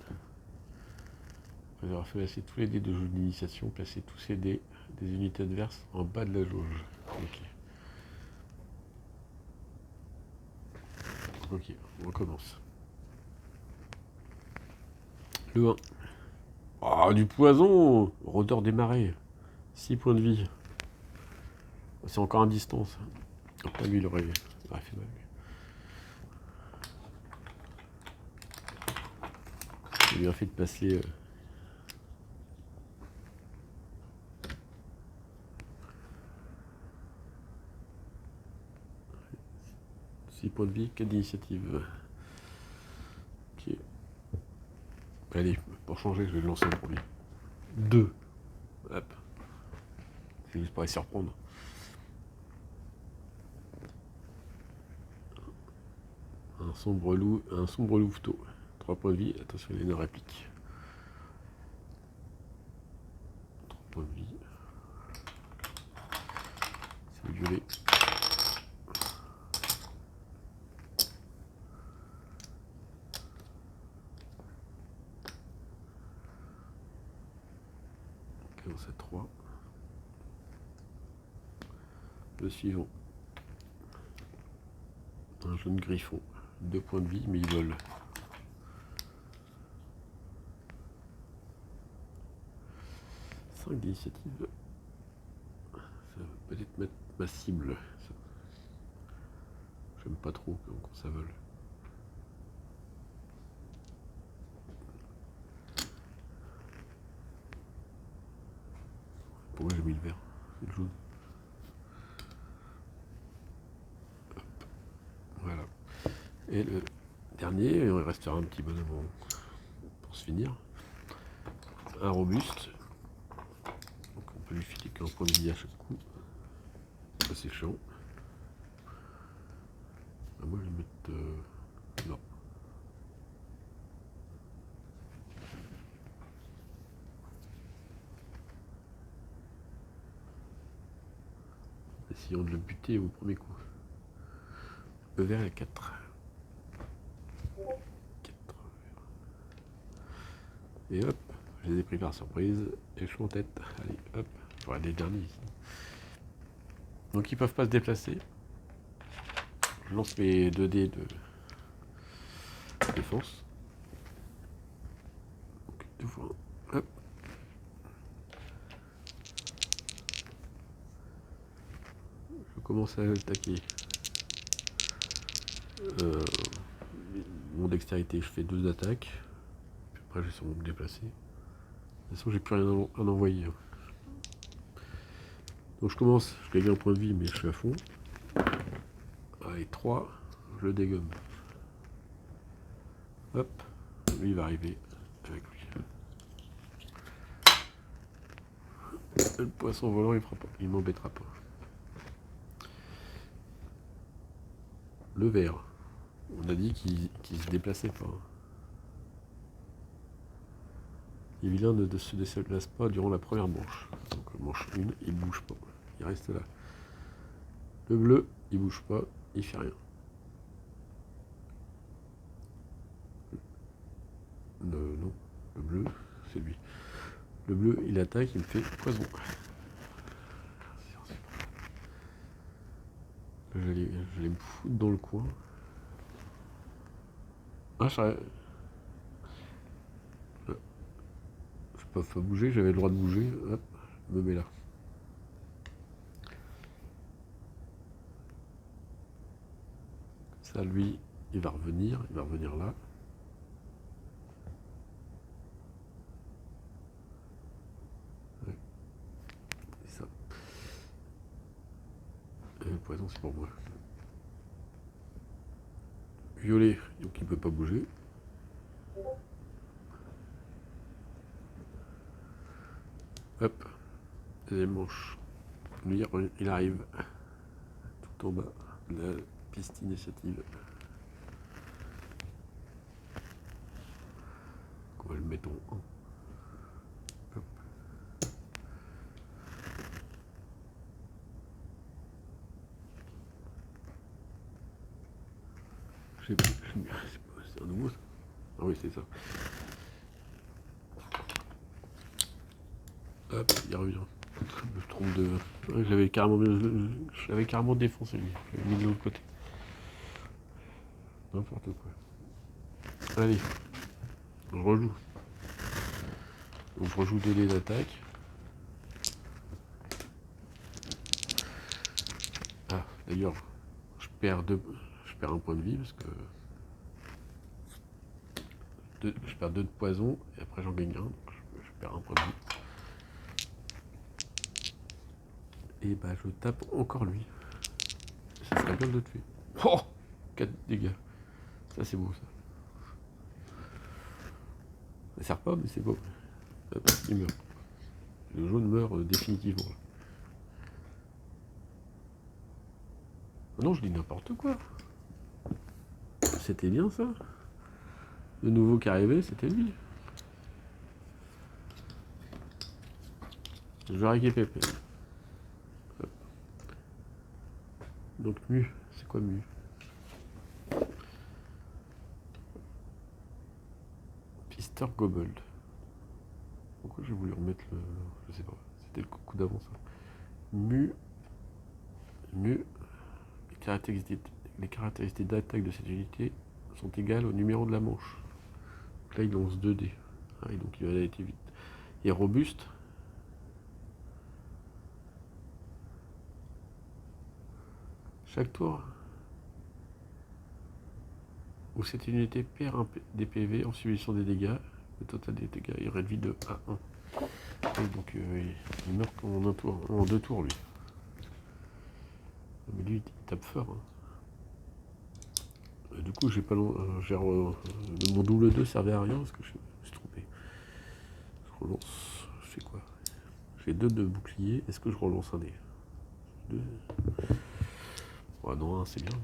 Après avoir fait passer tous les dés de jeu d'initiation, placer tous ces dés des unités adverses en bas de la jauge. Ok, on recommence. Le 1. Ah, du poison! Rôdeur des marais. 6 points de vie. C'est encore à distance. Après lui, il aurait fait mal. J'ai bien fait de passer... 6 points de vie, 4 d'initiative. Ok. Allez, pour changer, je vais le lancer en premier. 2. Hop. C'est juste pour les surprendre. Un sombre louveteau. 3 points de vie. Attention, il y a une réplique. 3 points de vie. C'est violet. Commence à 3. Le suivant. Un jaune griffon. 2 points de vie, mais il vole. 5 d'initiative. Ça va peut-être mettre ma cible. J'aime pas trop quand ça vole. Pourquoi j'ai mis le vert? C'est le jaune. Hop. Voilà. Et le dernier, il restera un petit bonhomme pour se finir. Un robuste. Donc on peut lui filer qu'un point de vie à chaque coup. Ça c'est chiant. Ah, moi je vais mettre... non. Essayons de le buter au premier coup. Le vert est 4. Et hop, je les ai pris par surprise et je suis en tête. Allez, hop, j'aurai les derniers ici. Donc ils peuvent pas se déplacer. Je lance mes 2 dés de défense. Donc 2 fois 1. Hop. Je commence à attaquer. Mon dextérité, je fais 2 attaques. Puis après, je vais sûrement me déplacer. De toute façon, j'ai plus rien à envoyer. Donc je commence, je gagne un point de vie, mais je suis à fond. Allez, 3, je le dégomme. Hop, lui il va arriver avec lui. Le poisson volant, il m'embêtera pas. Le vert, on a dit qu'il se déplaçait pas. Les vilains ne se déplacent pas durant la première manche. Donc manche 1, il bouge pas, il reste là. Le bleu, il bouge pas, il fait rien. Non, le bleu, c'est lui. Le bleu, il attaque, il me fait poison. Je vais me foutre dans le coin. Ah, je peux pas bouger, j'avais le droit de bouger. Hop, je me mets là. Ça, lui, il va revenir là. Ouais, c'est ça. Et le poison, c'est pour moi. Violet, donc il peut pas bouger. Hop, deuxième manche. Lui, il arrive tout en bas de la piste initiative. On va le mettre en 1. Hop. Je sais plus, c'est un nouveau ça. Ah oui, c'est ça. Hop, il revient. Je me trompe de... Je l'avais carrément défoncé lui. Je l'avais mis de l'autre côté. N'importe quoi. Allez, je rejoue. Donc je rejoue 2 dés d'attaque. Ah, d'ailleurs, je perds un point de vie parce que je perds 2 de poison et après j'en gagne un, donc je perds un point de vie. Et bah je tape encore lui. Ça serait bien de le tuer. Oh, 4 dégâts. Ça c'est beau ça. Ça sert pas mais c'est beau. Hop, il meurt. Le jaune meurt définitivement. Oh non, je dis n'importe quoi. C'était bien ça. Le nouveau qui arrivait, c'était lui. Je vais récupérer. Donc Mu, c'est quoi Mu? Pister Gobold. Pourquoi j'ai voulu remettre le... Je sais pas, c'était le coup d'avant ça. Mu, les caractéristiques d'attaque de cette unité sont égales au numéro de la manche. Donc là il lance 2 dés. Ah, et donc il va aller vite. Il est robuste. Chaque tour où cette unité perd des PV en subissant des dégâts, le total des dégâts est réduit de 1 à 1. Et donc il meurt en 2 tours lui. Mais lui il tape fort. Hein. Du coup, j'ai pas mon double 2 servait à rien parce que je me suis trompé. Je relance. Je fais quoi? J'ai 2 de bouclier. Est-ce que je relance un dé? 2. Oh non, c'est bien.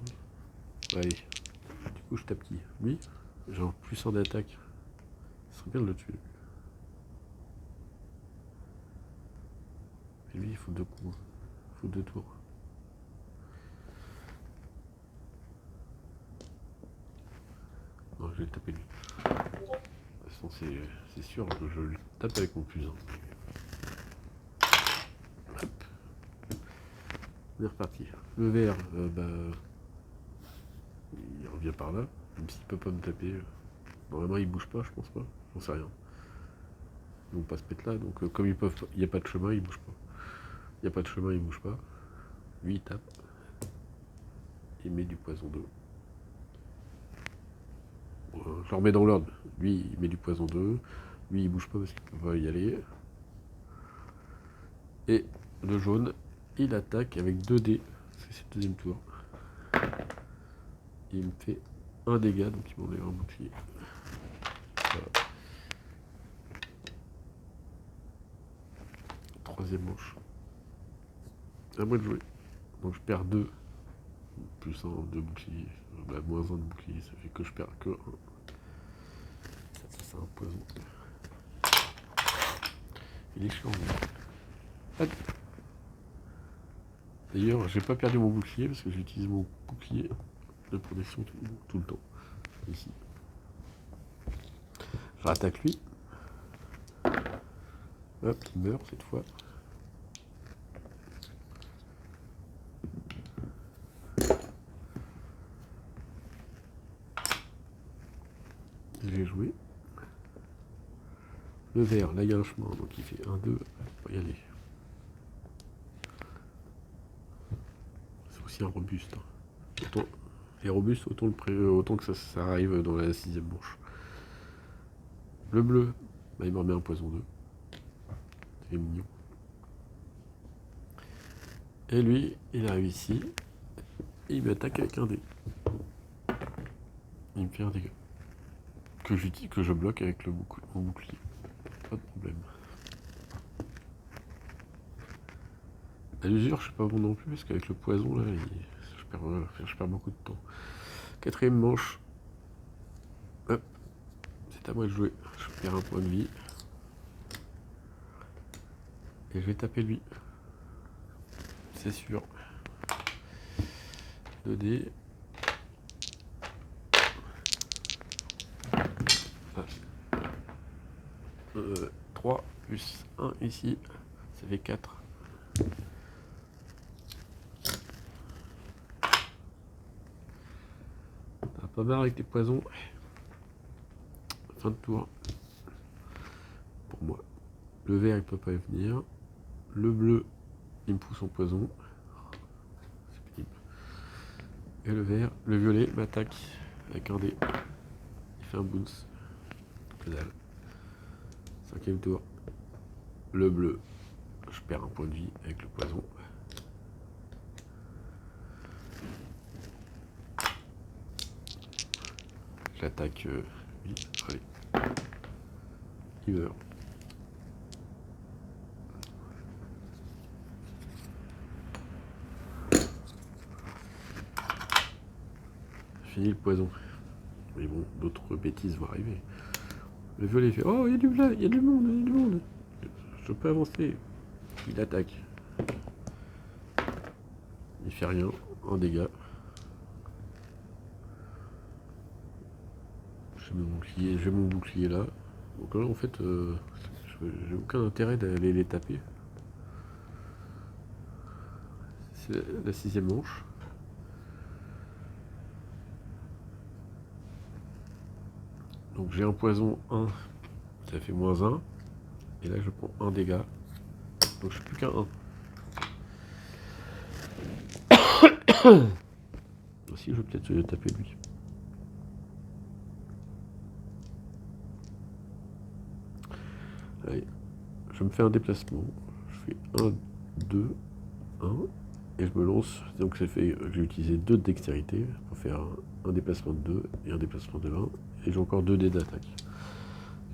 Allez. Du coup, je tape qui? Lui? J'ai un plus 1 d'attaque. Ce serait bien de le tuer. Et lui, il faut 2 coups. Il faut 2 tours. Non, je vais le taper lui. De toute façon, c'est sûr, je le tape avec mon plus 1. Hop. On est reparti. Le vert, il revient par là. Même s'il peut pas me taper. Normalement, il bouge pas, je pense pas. J'en sais rien. Ils vont pas se mettre là, donc comme il n'y a pas de chemin, il bouge pas. Il n'y a pas de chemin, il bouge pas. Lui, il tape. Il met du poison 2. Je le remets dans l'ordre. Lui, il met du poison 2. Lui, il bouge pas parce qu'il peut pas y aller. Et le jaune, il attaque avec 2 dés. C'est le deuxième tour. Il me fait 1 dégât, donc il m'enlève un bouclier. Voilà. Troisième manche. À moi de jouer. Donc je perds 2. Plus 1 de bouclier. Moins 1 de bouclier, ça fait que je perds que 1. Ça c'est un poison. Il est chiant. D'ailleurs, j'ai pas perdu mon bouclier parce que j'utilise mon bouclier de protection tout le temps. Ici. Je rattaque lui. Hop, il meurt cette fois. J'ai joué. Le vert, là il y a un chemin, donc il fait 1, 2, on va y aller. C'est aussi un robuste. Hein. Autant, les robustes, autant que ça arrive dans la 6ème manche. Le bleu, bah, il me remet un poison 2. C'est mignon. Et lui, il arrive ici. Et il m'attaque avec un dé. Il me fait un dégât. Que je bloque avec mon bouclier. Pas de problème. À l'usure, je suis pas bon non plus, parce qu'avec le poison, là, je perds beaucoup de temps. 4ème manche. Hop. C'est à moi de jouer. Je perds un point de vie. Et je vais taper lui. C'est sûr. 2 dés. 3 plus 1 ici. Ça fait 4. Pas mal avec les poisons. Fin de tour. Pour moi. Le vert, il peut pas y venir. Le bleu, il me pousse en poison. C'est pénible. Et le violet m'attaque avec un dé. Il fait un bounce. Que dalle. 5ème tour. Le bleu. Je perds un point de vie avec le poison. J'attaque lui. Allez. Il meurt. Fini le poison. Mais bon, d'autres bêtises vont arriver. Le violet fait oh, il y a du monde, il y a du monde. Je peux avancer. Il attaque. Il fait rien en dégâts. J'ai mon bouclier là. Donc là en fait j'ai aucun intérêt d'aller les taper. C'est la 6ème manche. Donc j'ai un poison 1, ça fait moins 1. Et là je prends 1 dégât. Donc je suis plus qu'un 1. Aussi je vais peut-être taper lui. Allez, je me fais un déplacement. Je fais 1, 2, 1. et je me lance. Donc j'ai utilisé 2 de dextérité pour faire un déplacement de 2 et un déplacement de 1. Et j'ai encore 2 dés d'attaque.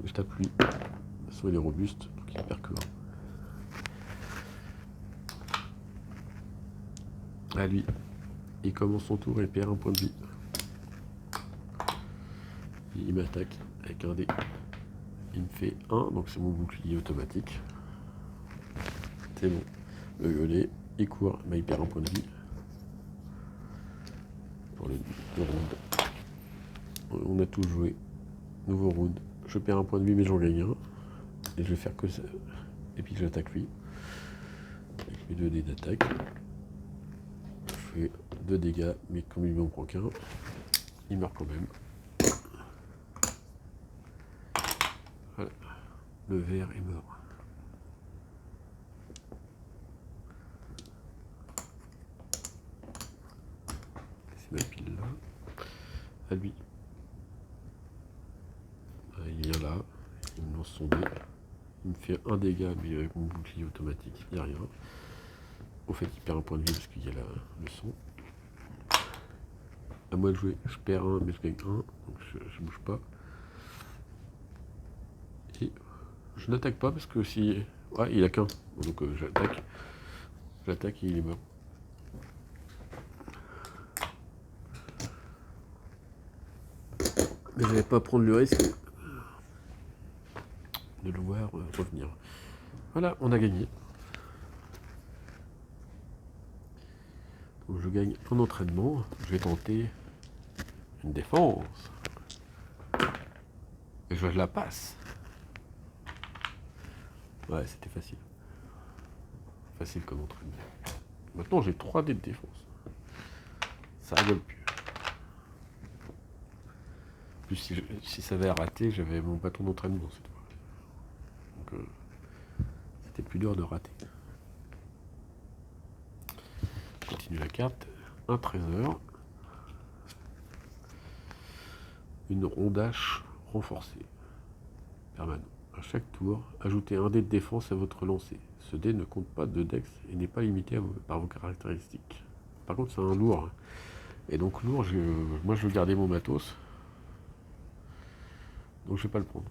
Je tape lui. De toute façon il est robuste, donc il perd que 1. À lui. Il commence son tour et perd un point de vie. Il m'attaque avec un dé. Il me fait 1, donc c'est mon bouclier automatique. C'est bon. Le violet, il court, il perd un point de vie. Pour le round. On a tout joué. Nouveau round. Je perds un point de vie, mais j'en gagne un. Et je vais faire que ça. Et puis j'attaque lui. Avec mes 2 dés d'attaque. Je fais 2 dégâts, mais comme il m'en prend qu'un, il meurt quand même. Voilà. Le vert est mort. C'est ma pile là. À lui. Il vient là. Il me lance son dé. Il me fait un dégât, mais avec mon bouclier automatique, il n'y a rien. Au fait, il perd un point de vie parce qu'il y a le son. À moi de jouer, je perds un, mais je gagne un, donc je bouge pas. Et je n'attaque pas parce que si. Ouais, il a qu'un. Donc j'attaque. J'attaque et il est mort. Mais je vais pas prendre le risque de le voir revenir. Voilà, on a gagné. Donc je gagne un entraînement. Je vais tenter une défense. Et je la passe. Ouais, c'était facile. Facile comme entraînement. Maintenant j'ai 3 dés de défense. Ça rigole plus. Plus si ça avait raté, j'avais mon bâton d'entraînement cette fois. Donc c'était plus dur de rater. Je continue la carte. Un trésor. Une rondache renforcée. Permanent. À chaque tour, ajoutez un dé de défense à votre lancer. Ce dé ne compte pas de dex et n'est pas limité par vos caractéristiques. Par contre, c'est un lourd. Et donc lourd, moi je veux garder mon matos. Donc je vais pas le prendre.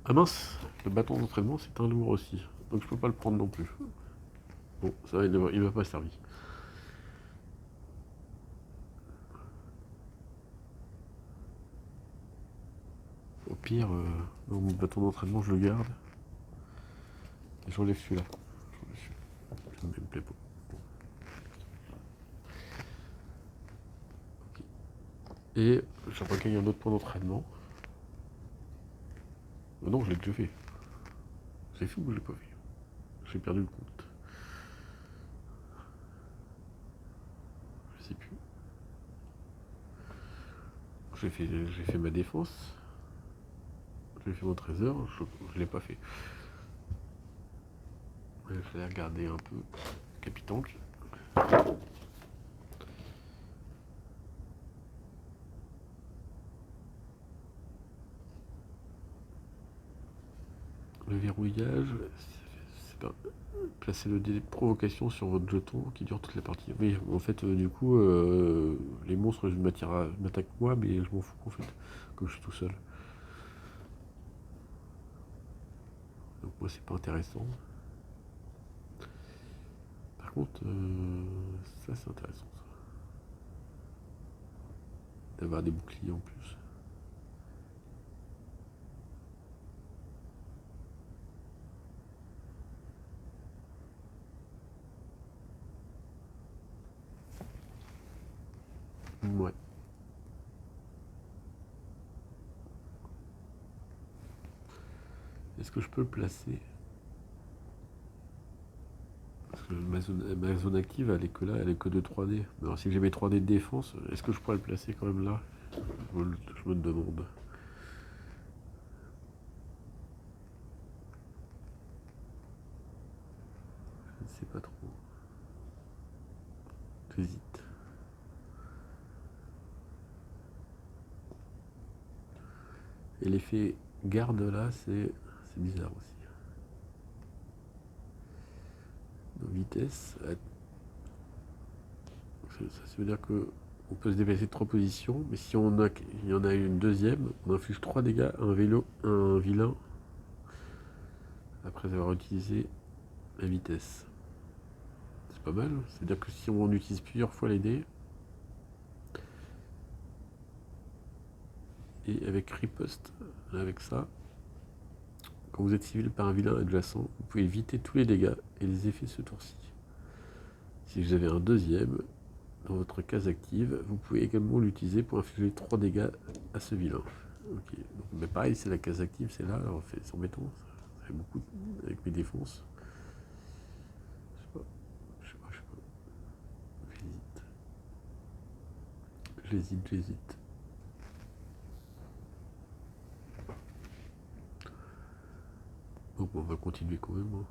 Ah mince, le bâton d'entraînement c'est un lourd aussi. Donc je peux pas le prendre non plus. Bon, ça il m'a pas servi. Au pire, mon bâton d'entraînement je le garde. Et j'enlève celui-là. Ça me plaît pas. Et je regagne un autre point d'entraînement. Non, je l'ai déjà fait. C'est fou que je l'ai pas fait. J'ai perdu le compte. Je sais plus. J'ai fait ma défense. J'ai fait mon trésor. Je l'ai pas fait. Je vais regarder un peu. Capitanque. Le verrouillage, c'est pas placer le dé de provocation sur votre jeton qui dure toute la partie. Oui, en fait, du coup, les monstres m'attaquent moi, mais je m'en fous en fait, comme je suis tout seul. Donc moi, c'est pas intéressant. Par contre, ça c'est intéressant, ça. D'avoir des boucliers en plus. Ouais. Est-ce que je peux le placer? Parce que ma zone active, elle est que là, elle est que de 3D. Mais alors si j'ai mes 3D de défense, est-ce que je pourrais le placer quand même là? Je me demande. Je ne sais pas trop. J'hésite. Et l'effet garde là, c'est bizarre aussi. vitesse. Ça veut dire que on peut se déplacer de 3 positions, mais si il y en a une deuxième, on inflige 3 dégâts à un vilain après avoir utilisé la vitesse. C'est pas mal, c'est-à-dire que si on utilise plusieurs fois les dés, et avec riposte, avec ça, quand vous êtes ciblé par un vilain adjacent, vous pouvez éviter tous les dégâts et les effets de ce tour-ci. Si vous avez un deuxième, dans votre case active, vous pouvez également l'utiliser pour infliger 3 dégâts à ce vilain. Ok, donc, mais pareil, c'est la case active, c'est là, alors c'est embêtant, ça fait beaucoup avec mes défenses. Je sais pas. J'hésite. Donc on va continuer quand même.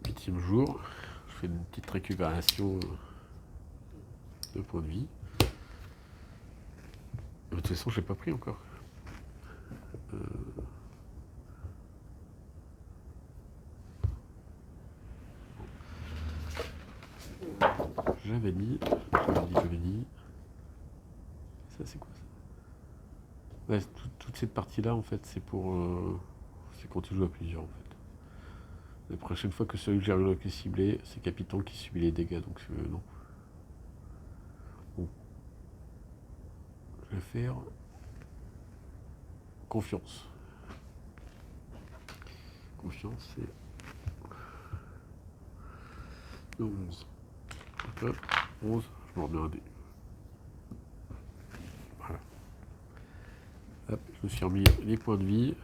8e jour, je fais une petite récupération de points de vie. De toute façon, j'ai pas pris encore. J'avais dit. Ça, c'est quoi ça? Ouais, toute cette partie-là, en fait, c'est pour. C'est quand tu joues à plusieurs, en fait. La prochaine fois que celui que j'ai est ciblé, c'est Capitan qui subit les dégâts, donc non. Bon. Je vais faire. Confiance. Confiance, c'est. Le 11. Hop, 11, je me remets un dé. Voilà. Hop, je me suis remis les points de vie.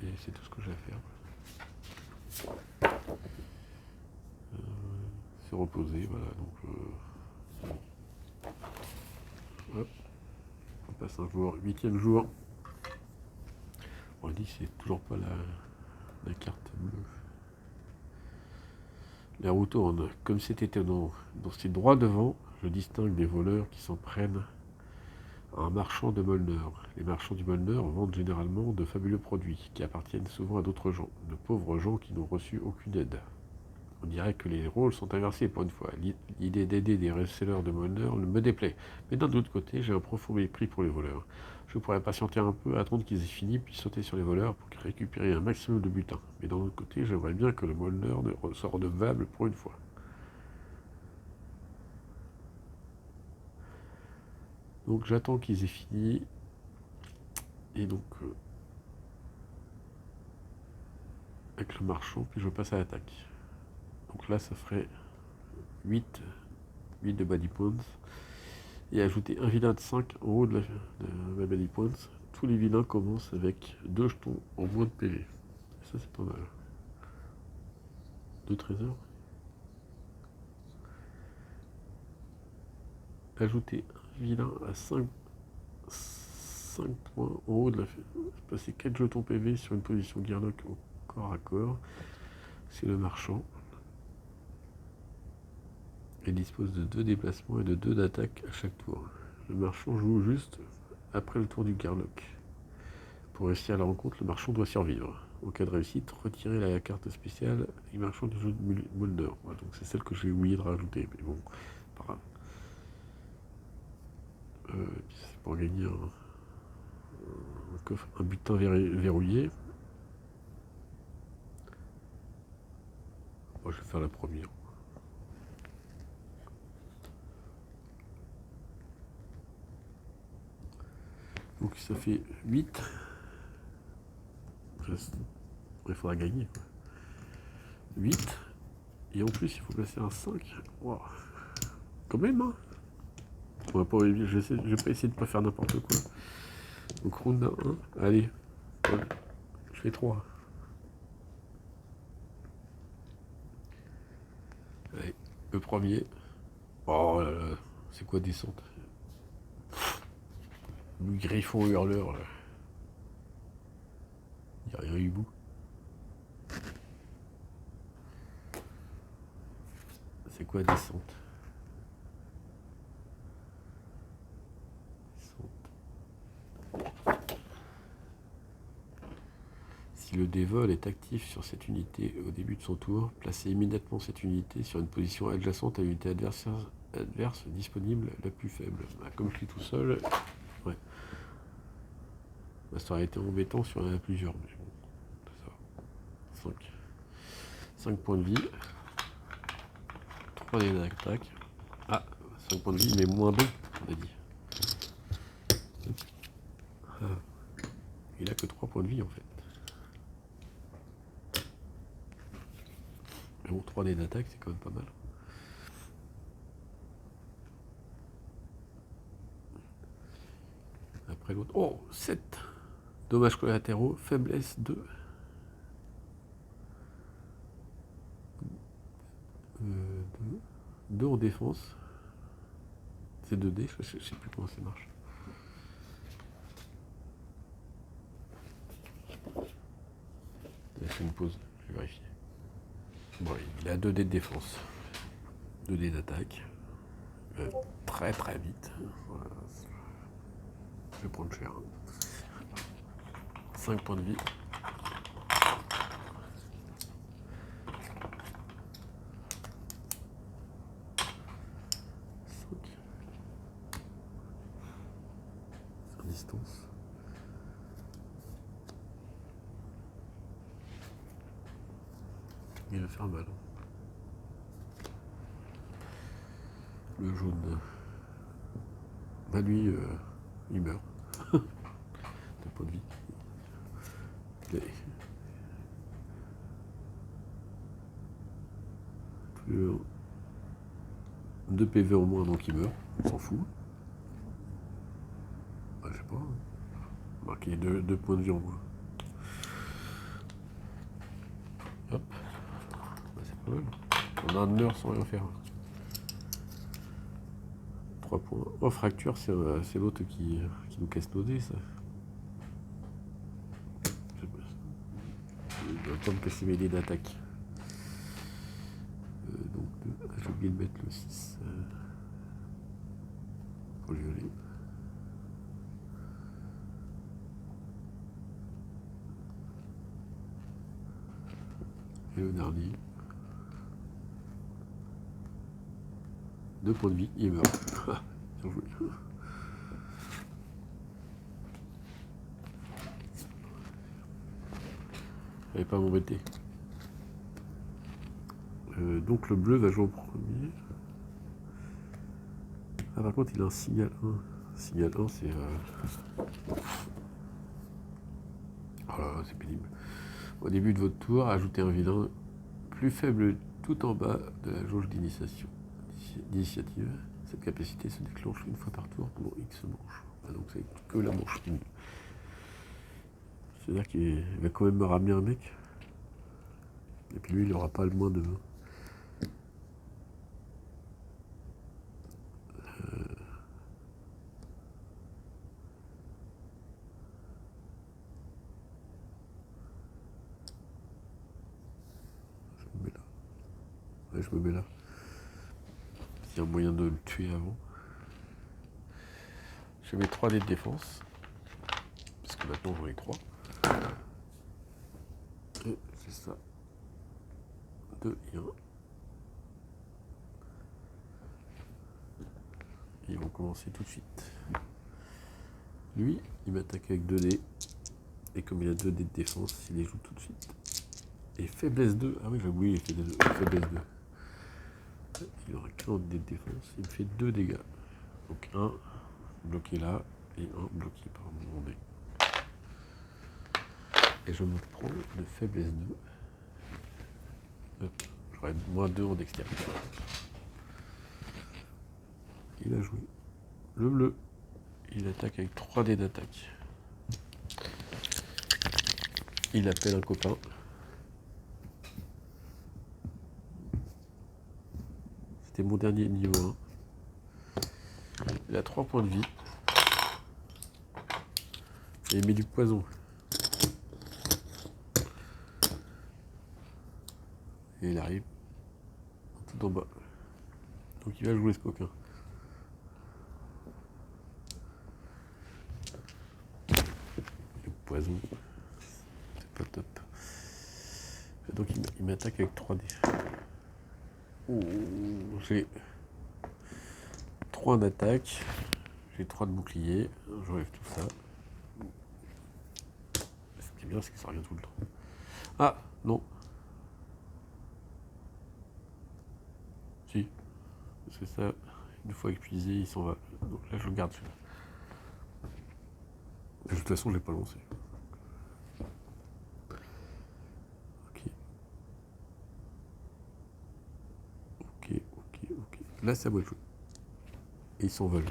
Et c'est tout ce que j'ai à faire. Se reposer, voilà. Donc, hop, on passe un jour. 8e jour. On dit que c'est toujours pas la carte bleue. La roue tourne. Comme c'est étonnant. C'est droit devant, je distingue des voleurs qui s'en prennent à un marchand de Molner. Les marchands du Molner vendent généralement de fabuleux produits qui appartiennent souvent à d'autres gens, de pauvres gens qui n'ont reçu aucune aide. On dirait que les rôles sont inversés pour une fois. L'idée d'aider des resellers de Molner me déplaît. Mais d'un autre côté, j'ai un profond mépris pour les voleurs. Je pourrais patienter un peu, attendre qu'ils aient fini, puis sauter sur les voleurs pour récupérer un maximum de butin. Mais d'un autre côté, j'aimerais bien que le Molner soit redevable pour une fois. Donc j'attends qu'ils aient fini. Et donc, avec le marchand, puis je passe à l'attaque. Donc là, ça ferait 8 de body points. Et ajouter un vilain de 5 en haut de ma body points. Tous les vilains commencent avec 2 jetons en moins de PV. Et ça, c'est pas mal. 2 trésors. Ajouter un vilain à 5 points en haut de la. Passer 4 jetons PV sur une position Gearlock au corps à corps. C'est le marchand. Il dispose de 2 déplacements et de 2 d'attaque à chaque tour. Le marchand joue juste après le tour du Gearlock. Pour réussir la rencontre, le marchand doit survivre. En cas de réussite, retirer la carte spéciale du marchand du jeu de Molner. Voilà, donc c'est celle que j'ai oublié de rajouter, mais bon, pas grave. C'est pour gagner un coffre, un butin verrouillé. Moi, je vais faire la première. Donc ça fait 8. Il faudra gagner. 8. Et en plus, il faut placer un 5. Wow. Quand même, hein. Je vais pas essayer de pas faire n'importe quoi. Donc round 1. Allez. Je fais 3. Allez. Le premier. Oh là là. C'est quoi descente? Le griffon hurleur. Il n'y a rien eu bout. C'est quoi descente? Si le des vols est actif sur cette unité au début de son tour, placez immédiatement cette unité sur une position adjacente à l'unité adverse disponible la plus faible. Bah, comme je suis tout seul, ouais. Bah, ça aurait été embêtant si on en a plusieurs. Mais bon, ça va. 5 points de vie. 3 dés d'attaque. Ah, 5 points de vie, mais moins 2, on a dit. Ah. Il a que 3 points de vie en fait. Mais bon, 3 dés d'attaque, c'est quand même pas mal. Après l'autre. Oh, 7 dommages collatéraux, faiblesse 2. 2 en défense. C'est 2 dés, je sais plus comment ça marche. Je fais une pause, je vais vérifier. Bon, il a 2 dés de défense. 2 dés d'attaque. Très très vite. Voilà. Je vais prendre cher. 5 points de vie. Sur distance. Il va faire mal. Le jaune. Bah lui, il meurt. De points de vie. Plus 2 PV en moins, donc il meurt. On s'en fout. Bah, je sais pas. Marqué 2 points de vie en moins. Hop. Bah, c'est pas mal. On a un heure sans rien faire. 3 points. Oh, fracture, c'est l'autre qui nous casse nos dés, ça. Je dois pas me casser mes dés d'attaque. Donc, j'ai oublié de mettre le 6 pour le violet. Et le dernier. 2 points de vie, il meurt. Bien joué. Je vais pas m'embêter. Donc le bleu va jouer en premier. Ah, par contre, il a un signal 1. Signal 1, c'est... Oh là là, c'est pénible. Au début de votre tour, ajoutez un vilain plus faible tout en bas de la jauge d'initiative. Cette capacité se déclenche une fois par tour pendant X manches. Ah, donc c'est que la manche 1. C'est-à-dire qu'il va quand même me ramener un mec. Et puis lui, il n'aura pas le moins de... Je me mets là. Ouais, je me mets là. S'il y a un moyen de le tuer avant. Je mets 3 dés de défense. Parce que maintenant j'en ai 3. Et c'est ça. 2 et 1. Ils vont commencer tout de suite. Lui, il m'attaque avec 2 dés. Et comme il a 2 dés de défense, il les joue tout de suite. Et faiblesse 2. Ah oui, j'ai oublié, il fait faiblesse 2. Il aura 40 dés de défense. Il me fait 2 dégâts. Donc 1 bloqué là et 1 bloqué par mon dé. Et je me prends de faiblesse 2. J'aurai moins 2 en dextérité. Il a joué. Le bleu. Il attaque avec 3 dés d'attaque. Il appelle un copain. C'était mon dernier niveau 1. Il a 3 points de vie. Et il met du poison. Et il arrive tout en bas. Donc il va jouer ce coquin. Le poison. C'est pas top. Donc il m'attaque avec 3 dés. J'ai 3 d'attaque, j'ai 3 de bouclier, j'enlève tout ça. Ce qui est bien, c'est que ça revient tout le temps. Ah, non. Si. Parce que ça, une fois épuisé, il s'en va. Donc là, je le garde celui-là. De toute façon, je l'ai pas lancé. Ok. Ok. Là, c'est à moi de jouer. Et ils s'envolent.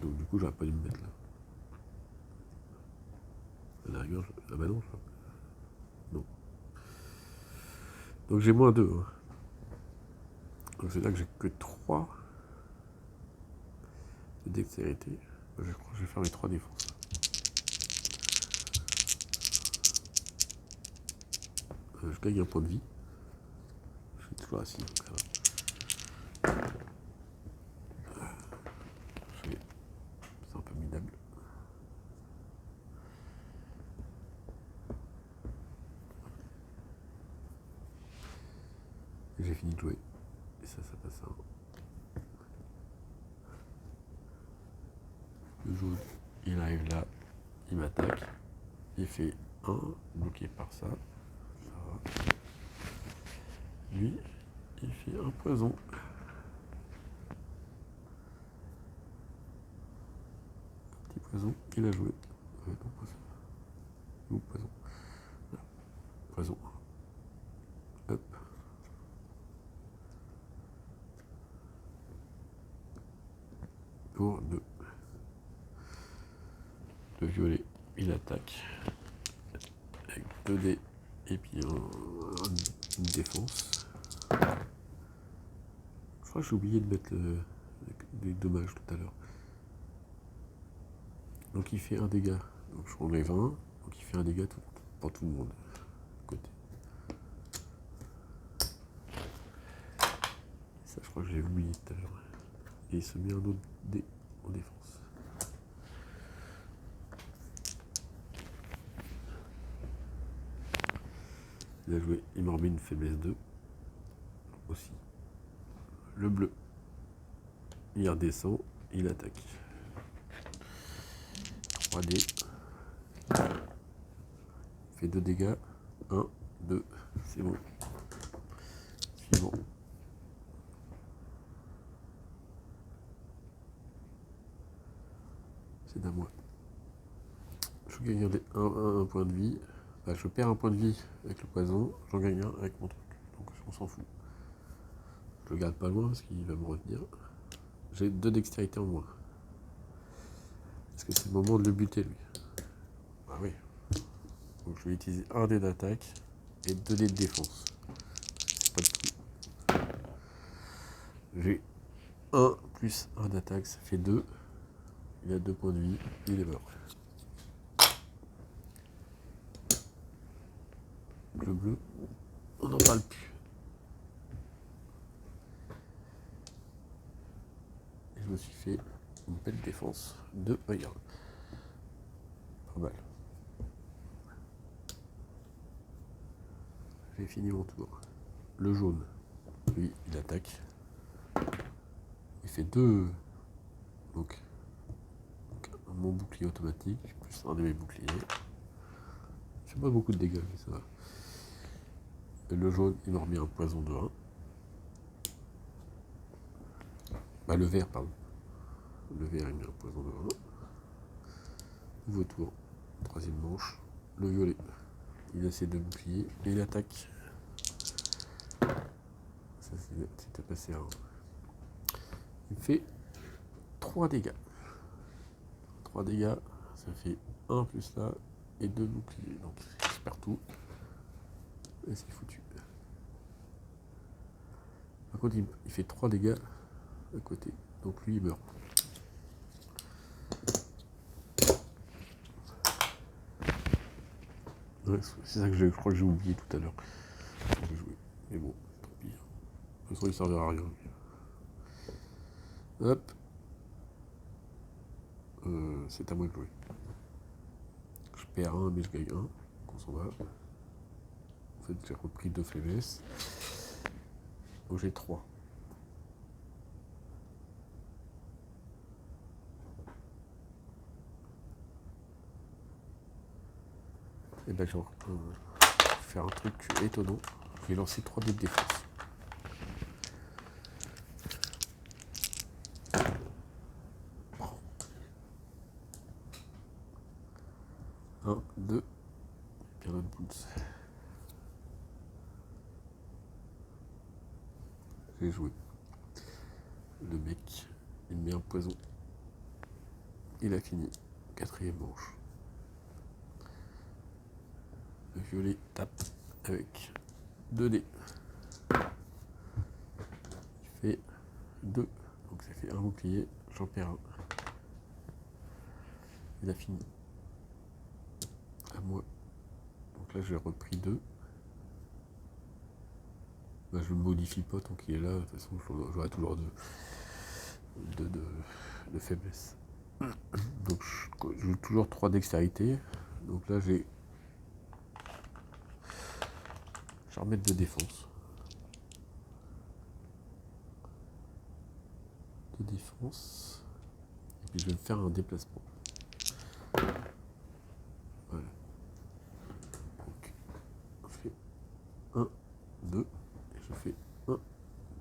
Donc du coup, j'aurais pas dû me mettre là. À la rigueur, ah bah non, non. Donc j'ai moins 2. Hein. Donc c'est là que j'ai que 3 de dextérité. Je crois que je vais faire mes 3 défenses. Je gagne un point de vie. Je suis toujours assis, donc ça va. C'est un peu minable. Et j'ai fini de jouer. Et ça passe à 1. Le jaune, il arrive là, il m'attaque. Il fait 1, bloqué par ça. Ça va. Lui, il fait un poison. Un petit poison, il a joué. Non, poison. Ou poison. Là. Poison. Hop. Pour 2. Le violet, il attaque. Avec 2 dés. Et puis une défense. Je crois que j'ai oublié de mettre des dommages tout à l'heure. Donc il fait un dégât. Donc je enlève 1. Donc il fait un dégât pour tout le monde. Côté. Ça, je crois que j'ai oublié tout à l'heure. Et il se met un autre dé en défense. Il a joué, il m'a remis une faiblesse 2 aussi. Le bleu, il redescend, il attaque. 3 dés. Il fait 2 dégâts. 1, 2, c'est bon. Suivant. C'est à moi. Je gagne un point de vie. Enfin, je perds un point de vie avec le poison, j'en gagne un avec mon truc. Donc on s'en fout. Je le garde pas loin parce qu'il va me retenir. J'ai 2 dextérité en moins. Est-ce que c'est le moment de le buter lui? Ah oui. Donc je vais utiliser un dé d'attaque et 2 dés de défense. C'est pas le tout. J'ai 1 plus 1 d'attaque, ça fait 2. Il a 2 points de vie, il est mort. Le bleu, on n'en parle plus. Et je me suis fait une belle défense de regarde. Pas mal. J'ai fini mon tour. Le jaune, lui, il attaque. Il fait 2. Donc mon bouclier automatique, plus un de mes boucliers. Je fais pas beaucoup de dégâts, mais ça va. Et le jaune, il m'a remis un poison de 1. Bah, le vert, pardon. Le vert, il met un poison de 1. Nouveau tour. 3e manche. Le violet, il a ses 2 boucliers et il attaque. Ça, c'était passé à 1. Il fait 3 dégâts. 3 dégâts, ça fait 1 plus là et 2 boucliers. Donc je perds tout. Et c'est foutu. Par contre, il fait 3 dégâts à côté. Donc lui, il meurt. Ouais, c'est ça que je crois que j'ai oublié tout à l'heure. Mais bon, tant pis. De toute façon, il ne servira à rien. Hop. c'est à moi de jouer. Je perds 1, mais je gagne 1. Donc on s'en va. En fait, j'ai repris 2 faiblesses. Donc j'ai 3. Et ben je vais faire un truc étonnant. Je vais lancer 3 dés de défense. Un, deux, bien notre boots. J'ai joué. Le mec, il met un poison. Il a fini. 4e manche. Le violet tape avec 2 dés. Il fait 2. Donc ça fait un bouclier. J'en perds un. Il a fini. À moi. Donc là j'ai repris 2. Bah, je le modifie pas tant qu'il est là. De toute façon j'aurai toujours de faiblesse. Donc je joue toujours 3 dextérité. Donc là j'ai. Je vais remettre de défense. De défense. Et puis je vais me faire un déplacement. Voilà. Donc je fais 1, 2. Et je fais 1,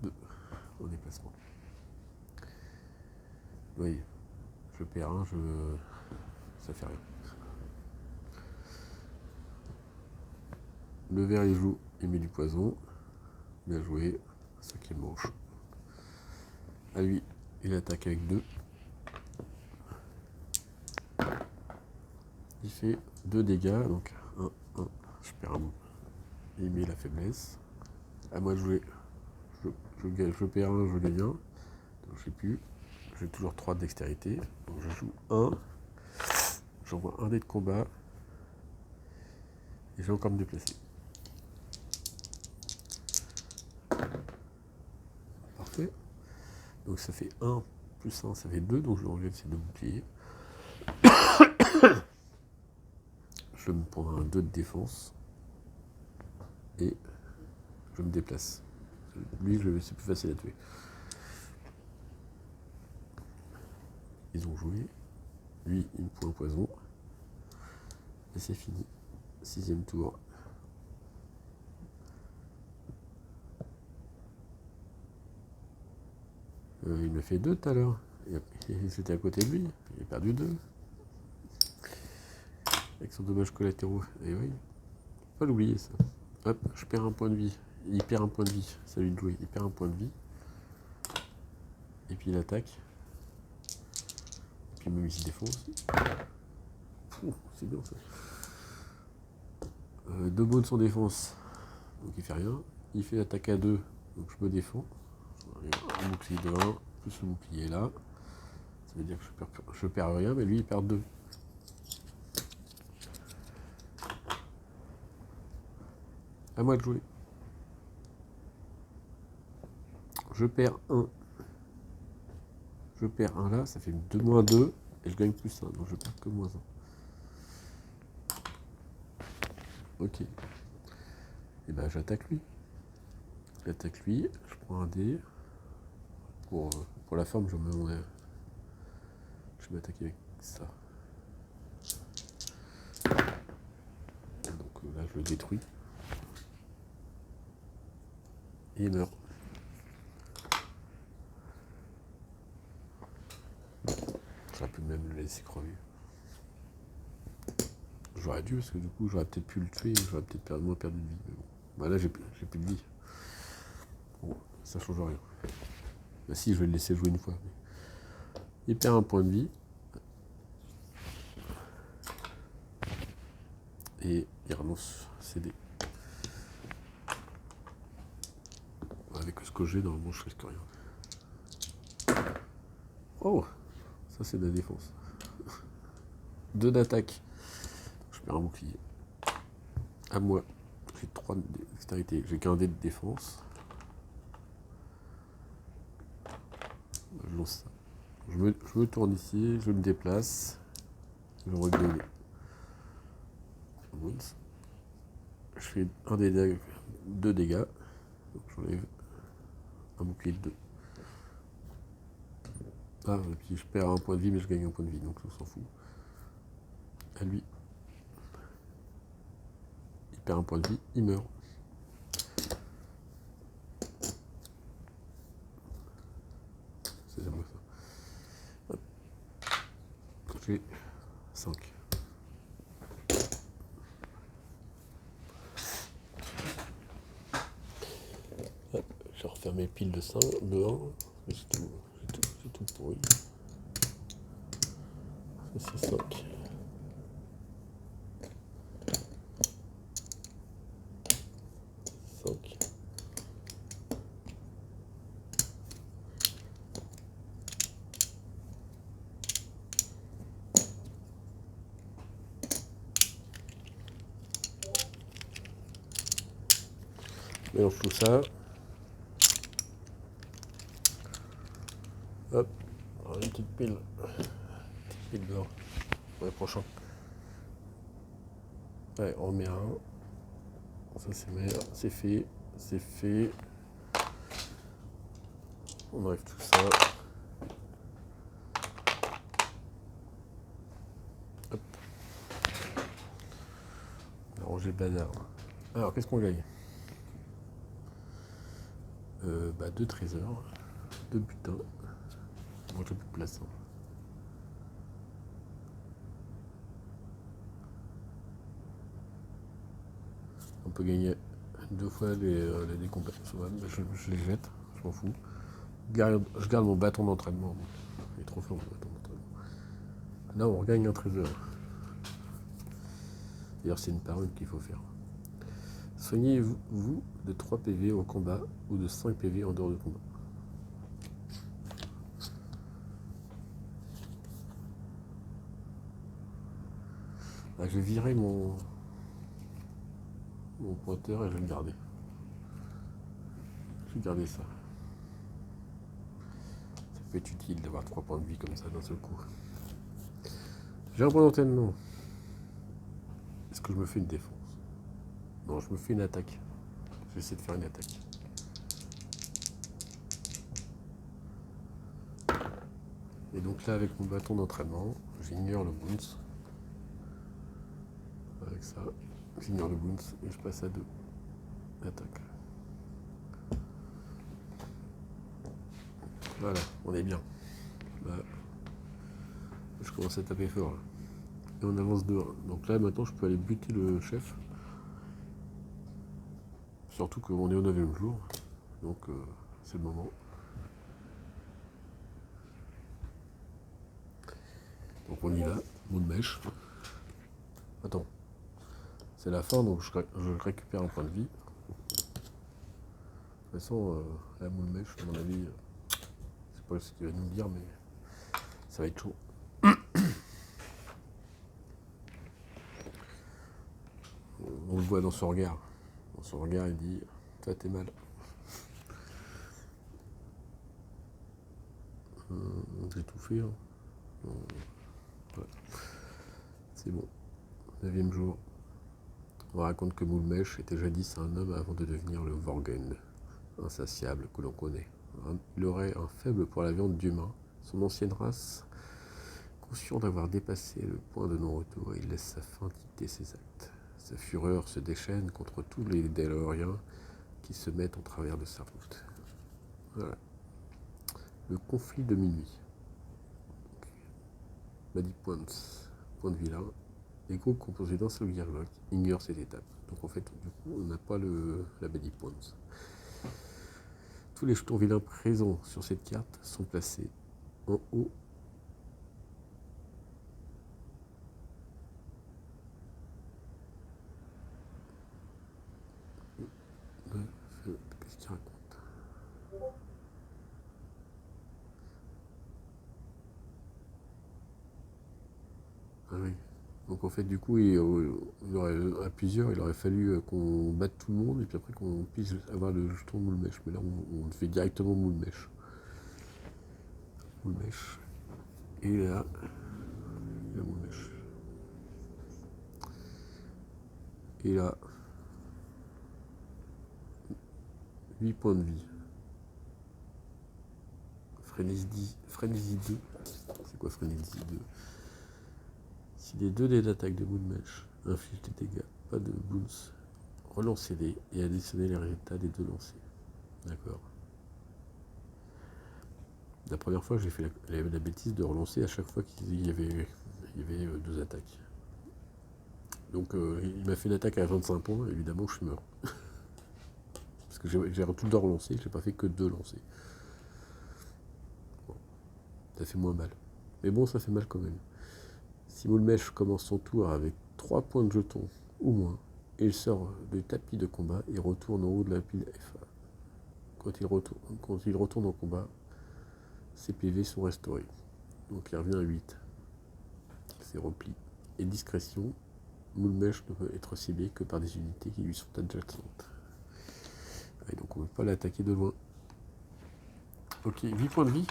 2 en déplacement. Vous voyez, je perds 1, ça fait rien. Le vert il joue, il met du poison. Bien joué. 5e manche. À lui, il attaque avec 2. Il fait 2 dégâts, donc 1, 1. Je perds un bout. Il met la faiblesse. À moi de jouer. Je perds 1, je gagne 1. Donc je sais plus. J'ai toujours 3 de dextérité. Donc je joue 1. J'envoie un dé de combat. Et je vais encore me déplacer. Parfait. Donc ça fait 1 plus 1, ça fait 2. Donc je enlève ces 2 boucliers. Je me prends un 2 de défense. Et je me déplace. Lui, c'est plus facile à tuer. Ils ont joué. Lui, il me prend un poison. Et c'est fini. 6e tour. Il m'a fait 2 tout à l'heure. C'était à côté de lui. Il a perdu 2. Avec son dommage collatéraux. Et oui. Faut pas l'oublier ça. Hop, je perds un point de vie. Il perd un point de vie. Ça lui de jouer. Il perd un point de vie. Et puis il attaque. Et puis même il se défend aussi. C'est bien ça. 2 bonus en défense. Donc il fait rien. Il fait attaque à 2. Donc je me défends. Un bouclier de 1. Plus le bouclier là. Ça veut dire que je perds rien. Mais lui il perd 2. À moi de jouer. Je perds 1. Je perds 1 là, ça fait 2 moins 2, et je gagne plus 1, donc je perds que moins 1. Ok. Et ben j'attaque lui. J'attaque lui, je prends un dé. Pour la forme, je vais m'attaquer avec ça. Donc là, je le détruis. Et il meurt. J'aurais pu même le laisser crever. J'aurais dû, parce que du coup, j'aurais peut-être pu le tuer, j'aurais peut-être moins perdu de vie. Mais bon. Bah là, j'ai plus de vie. Bon, ça change rien. Bah si, je vais le laisser jouer une fois. Mais... il perd un point de vie. Et il renonce ses dés. Avec ce que j'ai, normalement, je risque rien. Oh, ça c'est de la défense. 2 d'attaque. Je perds un bouclier. À moi. J'ai 3 de dextérité. J'ai qu'un dé de défense. Je lance ça. Je me tourne ici, je me déplace. Je regagne Wounds. Je fais un des dégâts, 2 dégâts. Donc j'enlève un bouclier de 2. Ah, et puis je perds un point de vie, mais je gagne un point de vie, donc on s'en fout. À lui, il perd un point de vie, il meurt. C'est jamais ça. Hop. J'ai 5. Hop, je vais refaire mes piles de 5, de 1. C'est tout pourri. Ça c'est 5. Mélange tout ça. Hop, alors une petite pile. Pile d'or. Pour le prochain. Ouais, on met un. Ça c'est fait. C'est fait. On enlève tout ça. Hop. On a rangé le bazar. Alors, qu'est-ce qu'on gagne? 2 trésors, 2 butins. Moi j'ai plus de place. On peut gagner 2 fois les décomptes. Je les jette, je m'en fous. Je garde mon bâton d'entraînement. Il est trop fort mon bâton d'entraînement. Là on regagne un trésor. D'ailleurs c'est une parole qu'il faut faire. Soignez-vous de 3 PV au combat ou de 5 PV en dehors de combat. Là, je vais virer mon pointeur et je vais le garder. Je vais garder ça. Ça peut être utile d'avoir 3 points de vie comme ça d'un seul coup. J'ai un point d'entraînement. Est-ce que je me fais une défense? Non, je me fais une attaque. Je vais essayer de faire une attaque. Et donc là, avec mon bâton d'entraînement, j'ignore le bounce. Avec ça, j'ignore le bounce et je passe à 2 attaques. Voilà, on est bien. Là, je commence à taper fort. Là. Et on avance 2-1. Donc là, maintenant, je peux aller buter le chef. Surtout qu'on est au 9e jour. Donc, c'est le moment. Donc on y va, boule de mèche. Attends. C'est la fin, donc je récupère un point de vie. De toute façon, la moule mèche, à mon avis, c'est pas ce qu'il va nous dire, mais ça va être chaud. On le voit dans son regard. Dans son regard, il dit « Toi, t'es mal. » J'ai tout fait. Hein. Ouais. C'est bon. 9e jour. On raconte que Moulmèche était jadis un homme avant de devenir le Vorgen, insatiable que l'on connaît. Il aurait un faible pour la viande d'humain. Son ancienne race, conscient d'avoir dépassé le point de non-retour, il laisse sa faim dicter ses actes. Sa fureur se déchaîne contre tous les Déloriens qui se mettent en travers de sa route. Voilà. Le conflit de minuit. Body Points, point de vilain. Les groupes composés d'un seul Gearlock ignorent cette étape. Donc en fait, du coup, on n'a pas la Body Points. Tous les jetons vilains présents sur cette carte sont placés en haut. Qu'est-ce qu'il raconte? Ah oui. Donc en fait, du coup, à plusieurs, il aurait fallu qu'on batte tout le monde et puis après qu'on puisse avoir le jeton moule mèche. Mais là, on fait directement moule mèche. Moule mèche. Et là, la moule mèche. il a 8 points de vie. Frenzy 2. C'est quoi Frenzy 2? Si les 2 dés d'attaque de Moonmesh infligent des dégâts, pas de bounce, relancez-les et additionnez les résultats des 2 lancés. D'accord. La première fois, j'ai fait la bêtise de relancer à chaque fois qu'il y avait 2 attaques. Donc il m'a fait une attaque à 25 points, évidemment je suis mort. Parce que j'ai tout le temps relancé, j'ai pas fait que 2 lancers. Bon, ça fait moins mal. Mais bon, ça fait mal quand même. Si Moonmesh commence son tour avec 3 points de jetons ou moins, et il sort du tapis de combat et retourne en haut de la pile FA. Quand il retourne en combat, ses PV sont restaurés. Donc il revient à 8. C'est repli. Et discrétion, Moonmesh ne peut être ciblé que par des unités qui lui sont adjacentes. Et donc on ne peut pas l'attaquer de loin. Ok, 8 points de vie.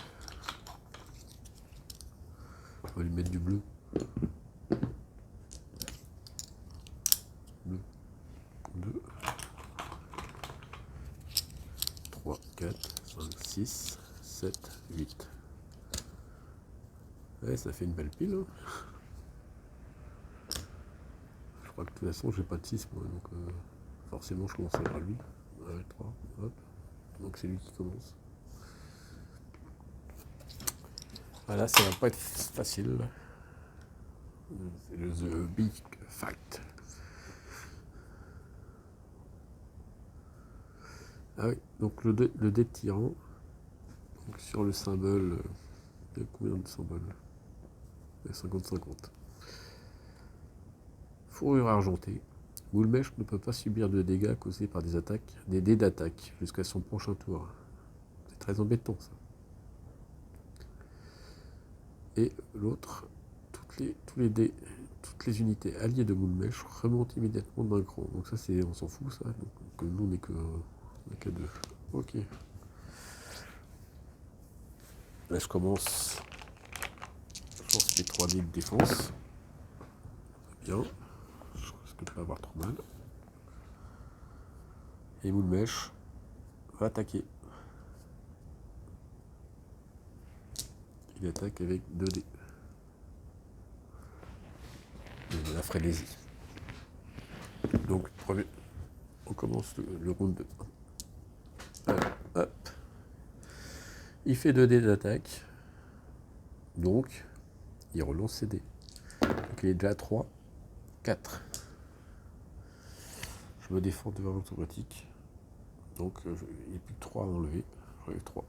On va lui mettre du bleu. Bleu. 2, 3, 4, 5, 6, 7, 8. Ouais, ça fait une belle pile. Hein. Je crois que de toute façon, j'ai pas de 6 moi, donc forcément, je commencerai par lui. 1, 3, hop. Donc c'est lui qui commence. Voilà, ça va pas être facile. C'est le The Big Fact. Ah oui, donc le dé de tyran, donc sur le symbole, il y a combien de symboles? Il y a 50-50. Fourrure argentée. Moonmesh ne peut pas subir de dégâts causés par des dés d'attaque jusqu'à son prochain tour. C'est très embêtant ça. Et l'autre, toutes les unités alliées de Moonmesh remontent immédiatement d'un cran. Donc ça c'est, on s'en fout ça. Donc nous on n'est qu'à 2. Ok. Là je commence. Je lance les 3 dés de défense. Bien. Je risque de pas avoir trop mal. Et Moonmesh va attaquer. Il attaque avec 2 dés. De la frénésie. Donc, on commence le round 2. Hop. Il fait 2 dés d'attaque. Donc, il relance ses dés. Donc, il est déjà à 3, 4. Je me défends devant l'automatique. Donc, il n'y a plus que 3 à enlever. J'enlève 3.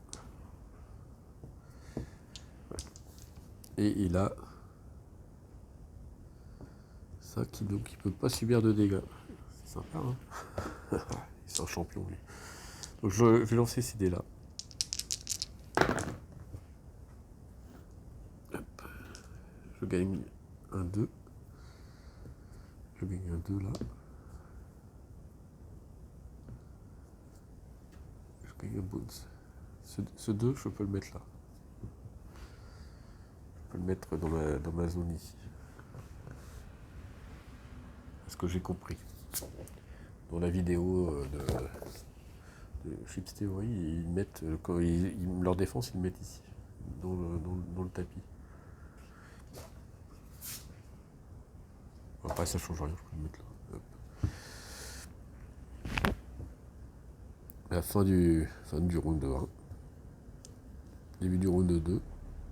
Ouais. Et il a ça qui donc il peut pas subir de dégâts. C'est sympa, hein. C'est un champion, lui. Donc, je vais lancer ces dés là. Hop. Je gagne un 2. Je gagne un 2 là. Je gagne un bounce. Ce 2, je peux le mettre là. Je peux le mettre dans ma zone ici. Ce que j'ai compris. Dans la vidéo de Chips Theory, ils mettent, quand leur défense, ils le mettent ici, dans le tapis. Après, ça change rien, je peux le mettre là. Hop. La fin du round 1. Début du round 2.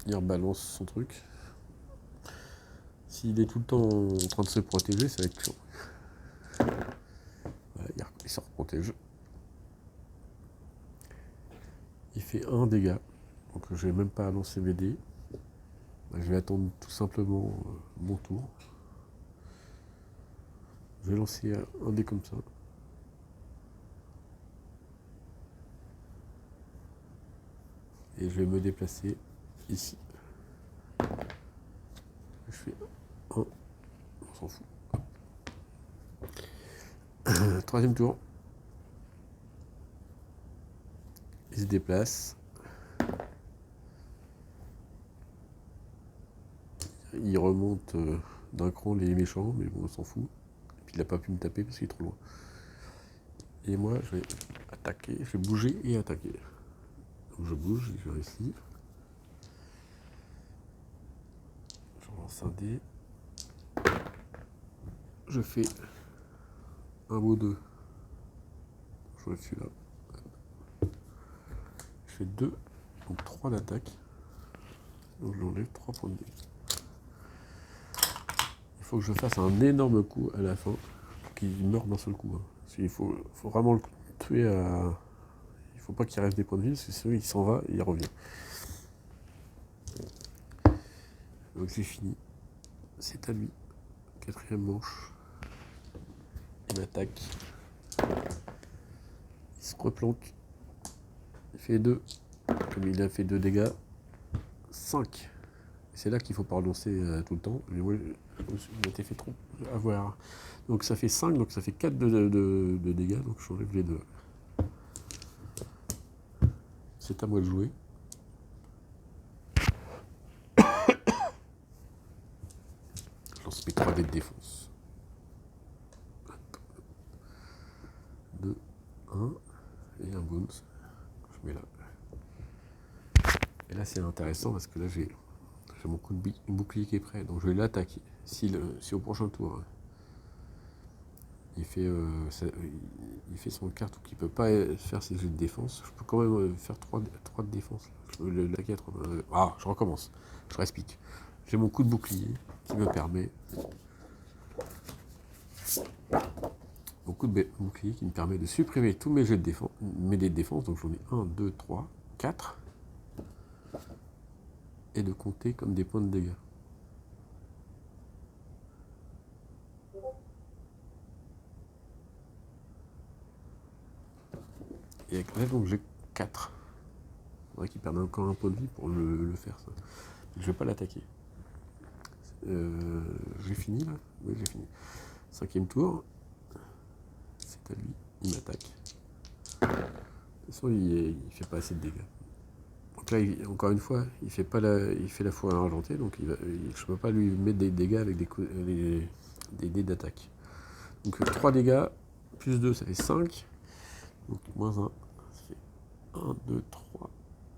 Il rebalance son truc. S'il est tout le temps en train de se protéger, ça va être chiant. Voilà, il se reprotège. Il fait 1 dégât. Donc je vais même pas lancer mes dés. Je vais attendre tout simplement mon tour. Je vais lancer un dé comme ça. Et je vais me déplacer ici. Je fais 1. On s'en fout. Troisième tour. Il se déplace. Il remonte d'un cran les méchants, mais bon, on s'en fout. Et puis il n'a pas pu me taper parce qu'il est trop loin. Et moi, je vais attaquer, je vais bouger et attaquer. Donc je bouge, je réussis. Je lance un dé. Je fais un ou deux. Je vais celui-là. Je fais 2, donc 3 d'attaque. Donc j'enlève 3 points de dé. Il faut que je fasse un énorme coup à la fin pour qu'il meure d'un seul coup. Il faut vraiment le tuer à... Il faut pas qu'il reste des points de vie, parce que sinon il s'en va et il revient. Donc c'est fini. C'est à lui. 4e manche. Il m'attaque. Il se replanque. Il fait 2. Comme il a fait 2 dégâts. 5. C'est là qu'il ne faut pas renoncer tout le temps. Mais moi, je m'étais fait trop avoir. Donc ça fait 5, donc ça fait 4 de dégâts. Donc j'enlève les 2. C'est à moi de jouer. Je lance mes 3 dés de défense. 2, 1 et un bonus. Je mets là. Et là c'est intéressant parce que là j'ai mon coup de bouclier qui est prêt. Donc je vais l'attaquer. Si au prochain tour il fait son carte ou qu'il ne peut pas faire ses jeux de défense, je peux quand même faire 3 de défense. Je peux l'attaquer à 3. Je recommence. Je respique. J'ai mon coup de bouclier qui me permet... Mon coup de bouclier qui me permet de supprimer tous mes jets de défense, mes dés de défense. Donc j'en ai 1, 2, 3, 4. Et de compter comme des points de dégâts. Et avec là, donc j'ai 4. Il faudrait qu'il perde encore un point de vie pour le faire, ça. Je ne vais pas l'attaquer. J'ai fini, là? Oui, j'ai fini. 5e tour. C'est à lui. Il m'attaque. De toute façon, il ne fait pas assez de dégâts. Donc là, encore une fois, il fait la fois argentée, donc je ne peux pas lui mettre des dégâts avec des dés d'attaque. Donc 3 dégâts, plus 2, ça fait 5. Donc moins 1, ça fait 1, 2, 3,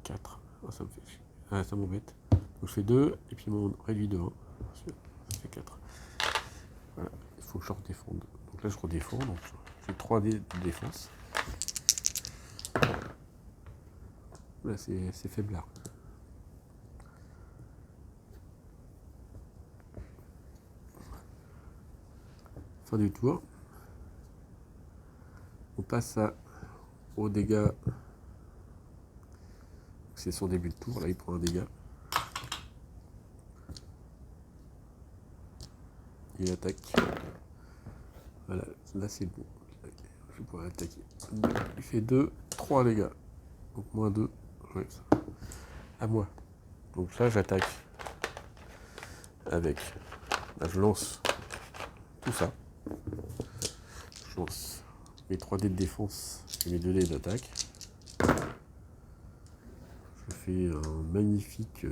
4. Ça me fait chier. Ça m'embête. Donc je fais 2, et puis mon réduit de 1. Ça fait 4. Voilà, il faut que je redéfende. Donc là, je redéfends. Donc j'ai 3 dés de défense. Là, c'est faiblard. Fin du tour. On passe au dégât. C'est son début de tour. Là, il prend un dégât. Il attaque. Voilà, là c'est bon. Je pourrais attaquer. Il fait 2, 3 dégâts. Donc moins 2. Ouais, à moi. Donc là, j'attaque avec. Là, je lance tout ça. Je lance mes 3 dés de défense et mes 2 dés d'attaque. Je fais un magnifique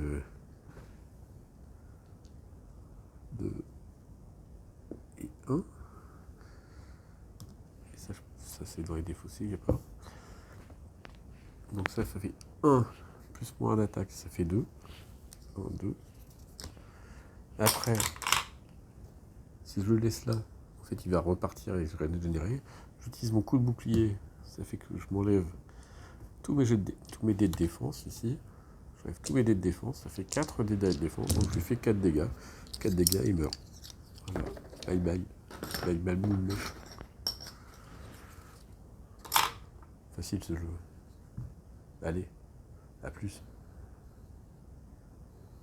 2 et 1. Et ça c'est dans les défaussés, il n'y a pas. Donc ça fait 1 plus moins d'attaque, ça fait 2. 1, 2. Après, si je le laisse là, en fait il va repartir et je vais régénérer. J'utilise mon coup de bouclier, ça fait que je m'enlève tous mes dés de défense ici. J'enlève tous mes dés de défense, ça fait 4 dés de défense, donc je lui fais 4 dégâts. 4 dégâts, il meurt. Voilà. Bye bye. Bye bye boum. Facile ce jeu. Allez, à plus.